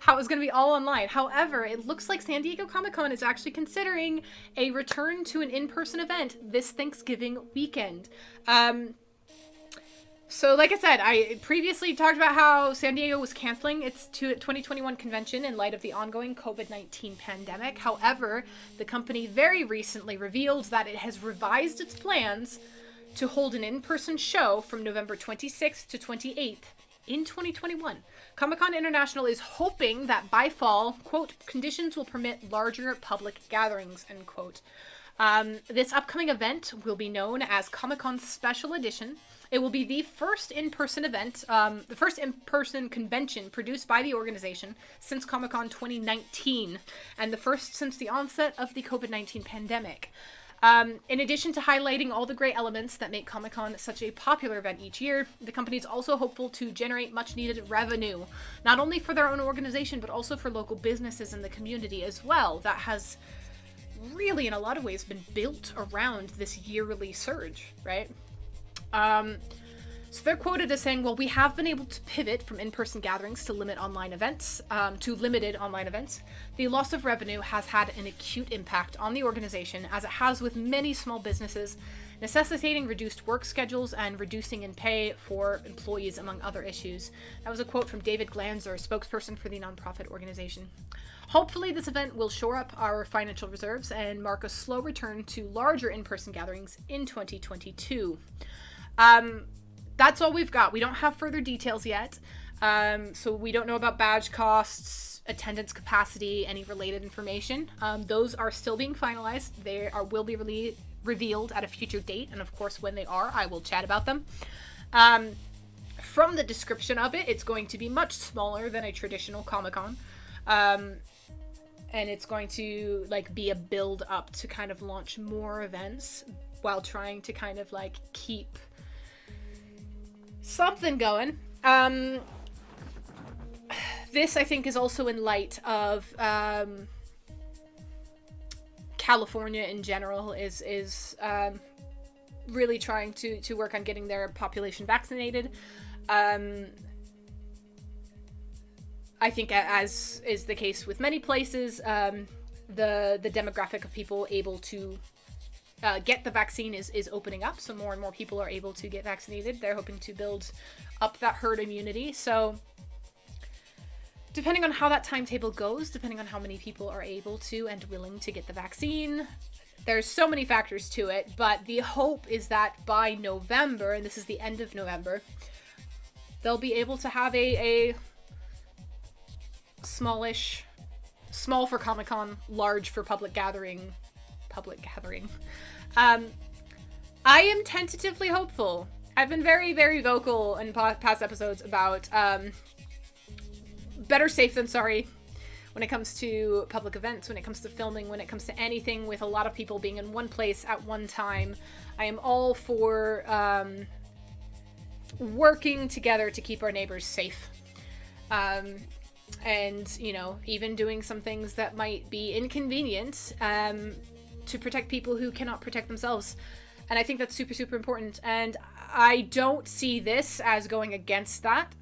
How it was going to be all online. However, it looks like San Diego Comic-Con is actually considering a return to an in-person event this Thanksgiving weekend. So like I said, I previously talked about how San Diego was canceling its 2021 convention in light of the ongoing COVID-19 pandemic. However, the company very recently revealed that it has revised its plans to hold an in-person show from November 26th to 28th in 2021. Comic-Con International is hoping that by fall, quote, conditions will permit larger public gatherings, end quote. This upcoming event will be known as Comic-Con Special Edition. It will be the first in-person event, the first in-person convention produced by the organization since Comic-Con 2019, and the first since the onset of the COVID-19 pandemic. In addition to highlighting all the great elements that make Comic-Con such a popular event each year, the company is also hopeful to generate much-needed revenue, not only for their own organization, but also for local businesses in the community as well, that has really, in a lot of ways, been built around this yearly surge, right? So they're quoted as saying, well, we have been able to pivot from in-person gatherings to limited online events. The loss of revenue has had an acute impact on the organization, as it has with many small businesses, necessitating reduced work schedules and reducing in pay for employees, among other issues. That was a quote from David Glanzer, spokesperson for the nonprofit organization. Hopefully this event will shore up our financial reserves and mark a slow return to larger in-person gatherings in 2022. That's all we've got. We don't have further details yet. So we don't know about badge costs, attendance capacity, any related information. Those are still being finalized. They will be revealed at a future date. And of course, when they are, I will chat about them. From the description of it, it's going to be much smaller than a traditional Comic-Con. And it's going to like be a build up to kind of launch more events while trying to kind of like keep something going. This, I think, is also in light of California in general is really trying to work on getting their population vaccinated. I think, as is the case with many places, the demographic of people able to get the vaccine is opening up, so more and more people are able to get vaccinated. They're hoping to build up that herd immunity. So depending on how that timetable goes, depending on how many people are able to and willing to get the vaccine, there's so many factors to it, but the hope is that by November, and this is the end of November, they'll be able to have a small for Comic-Con, large for public gathering. I am tentatively hopeful. I've been very, very vocal in past episodes about better safe than sorry when it comes to public events, when it comes to filming, when it comes to anything with a lot of people being in one place at one time. I am all for working together to keep our neighbors safe. And, you know, even doing some things that might be inconvenient to protect people who cannot protect themselves. And I think that's super, super important. And I don't see this as going against that,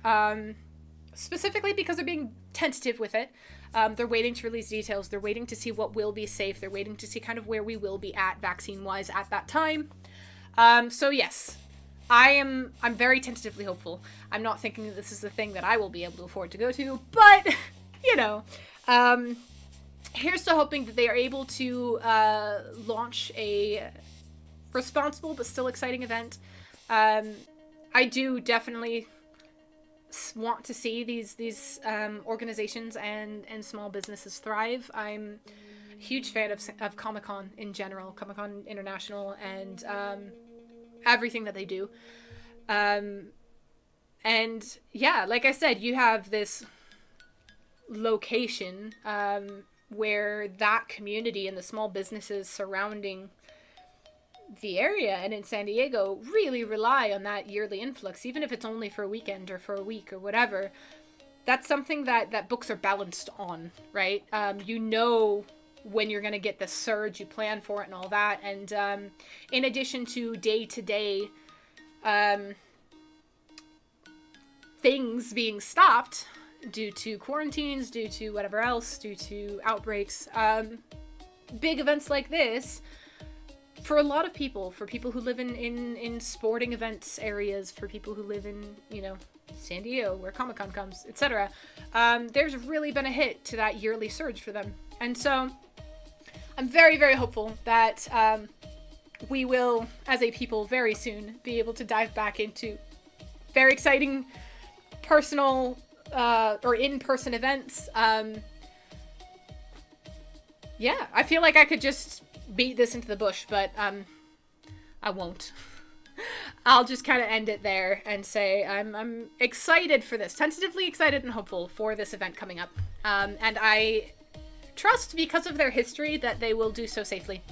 specifically because they're being tentative with it. They're waiting to release details. They're waiting to see what will be safe. They're waiting to see kind of where we will be at vaccine-wise at that time. So yes, I'm very tentatively hopeful. I'm not thinking that this is the thing that I will be able to afford to go to, but, you know, here's to hoping that they are able to launch a responsible but still exciting event. I do definitely want to see these organizations and small businesses thrive. I'm a huge fan of Comic-Con in general, Comic-Con International, and everything that they do. And yeah, like I said, you have this location where that community and the small businesses surrounding the area and in San Diego really rely on that yearly influx, even if it's only for a weekend or for a week or whatever. That's something that books are balanced on, right? You know when you're going to get the surge, you plan for it and all that. And in addition to day-to-day things being stopped due to quarantines, due to whatever else, due to outbreaks, big events like this, for a lot of people, for people who live in sporting events areas, for people who live in, you know, San Diego, where Comic-Con comes, etc., there's really been a hit to that yearly surge for them. And so I'm very, very hopeful that we will, as a people, very soon be able to dive back into very exciting personal or in-person events. Yeah, I feel like I could just beat this into the bush, but I won't. I'll just kind of end it there and say I'm excited for this, tentatively excited and hopeful for this event coming up. And I trust, because of their history, that they will do so safely.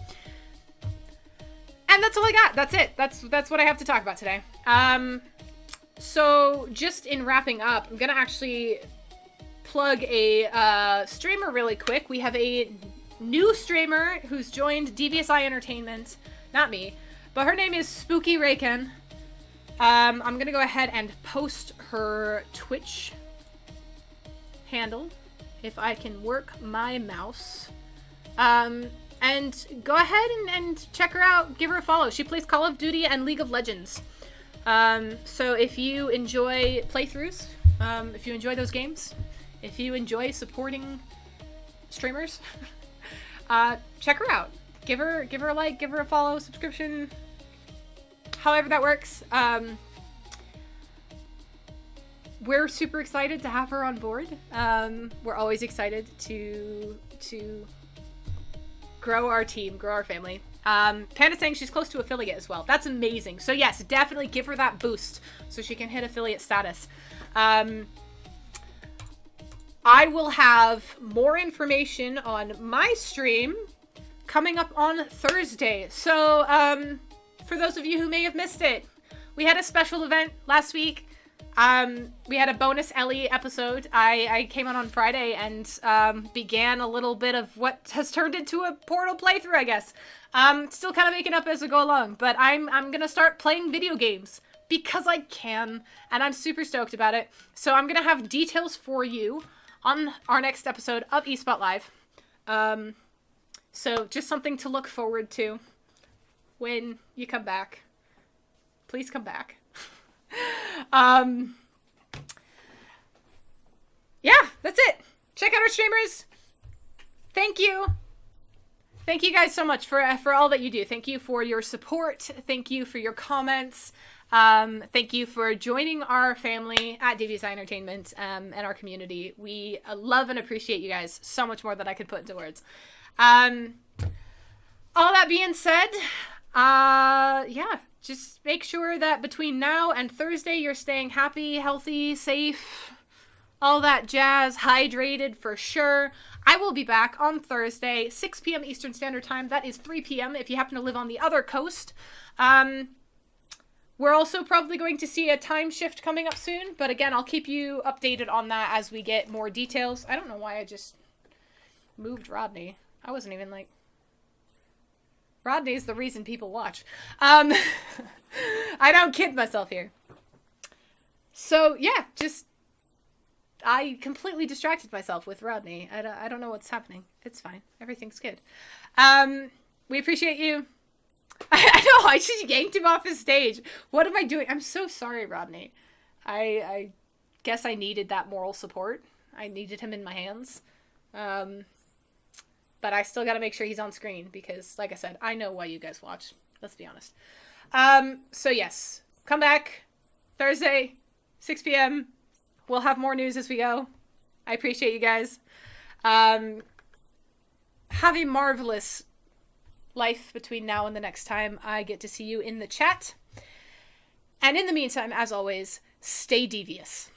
And that's all I got. That's it. That's what I have to talk about today. So just in wrapping up, I'm gonna actually plug a streamer really quick. We have a new streamer who's joined DVSI Entertainment, not me, but her name is Spooky Rayken. I'm gonna go ahead and post her Twitch handle if I can work my mouse. And go ahead and check her out, give her a follow. She plays Call of Duty and League of Legends. So if you enjoy playthroughs, if you enjoy those games, if you enjoy supporting streamers, check her out. Give her a like, give her a follow, subscription, however that works. We're super excited to have her on board. We're always excited to grow our team, grow our family. Panda's saying she's close to affiliate as well. That's amazing. So yes, definitely give her that boost so she can hit affiliate status. I will have more information on my stream coming up on Thursday. So, for those of you who may have missed it, we had a special event last week. We had a bonus Ellie episode. I came on Friday and began a little bit of what has turned into a Portal playthrough, I guess. Still kind of making up as I go along, but I'm gonna start playing video games because I can, and I'm super stoked about it. So I'm gonna have details for you on our next episode of eSpot Live. So just something to look forward to when you come back. Please come back. Yeah, that's it. Check out our streamers. Thank you. Thank you guys so much for all that you do. Thank you for your support. Thank you for your comments. Thank you for joining our family at DVSI Entertainment and our community. We love and appreciate you guys so much more than I could put into words. All that being said, yeah, just make sure that between now and Thursday you're staying happy, healthy, safe, all that jazz, hydrated for sure. I will be back on Thursday, 6 p.m. Eastern Standard Time. That is 3 p.m. if you happen to live on the other coast. We're also probably going to see a time shift coming up soon, but again, I'll keep you updated on that as we get more details. I don't know why I just moved Rodney. I wasn't even like... Rodney's the reason people watch. I don't kid myself here. So, yeah, just... I completely distracted myself with Rodney. I don't know what's happening. It's fine. Everything's good. We appreciate you. I know, I just yanked him off his stage. What am I doing? I'm so sorry, Rodney. I guess I needed that moral support. I needed him in my hands. But I still gotta make sure he's on screen because, like I said, I know why you guys watch. Let's be honest. So yes, come back Thursday, 6 p.m. We'll have more news as we go. I appreciate you guys. Have a marvelous life between now and the next time I get to see you in the chat. And in the meantime, as always, stay devious.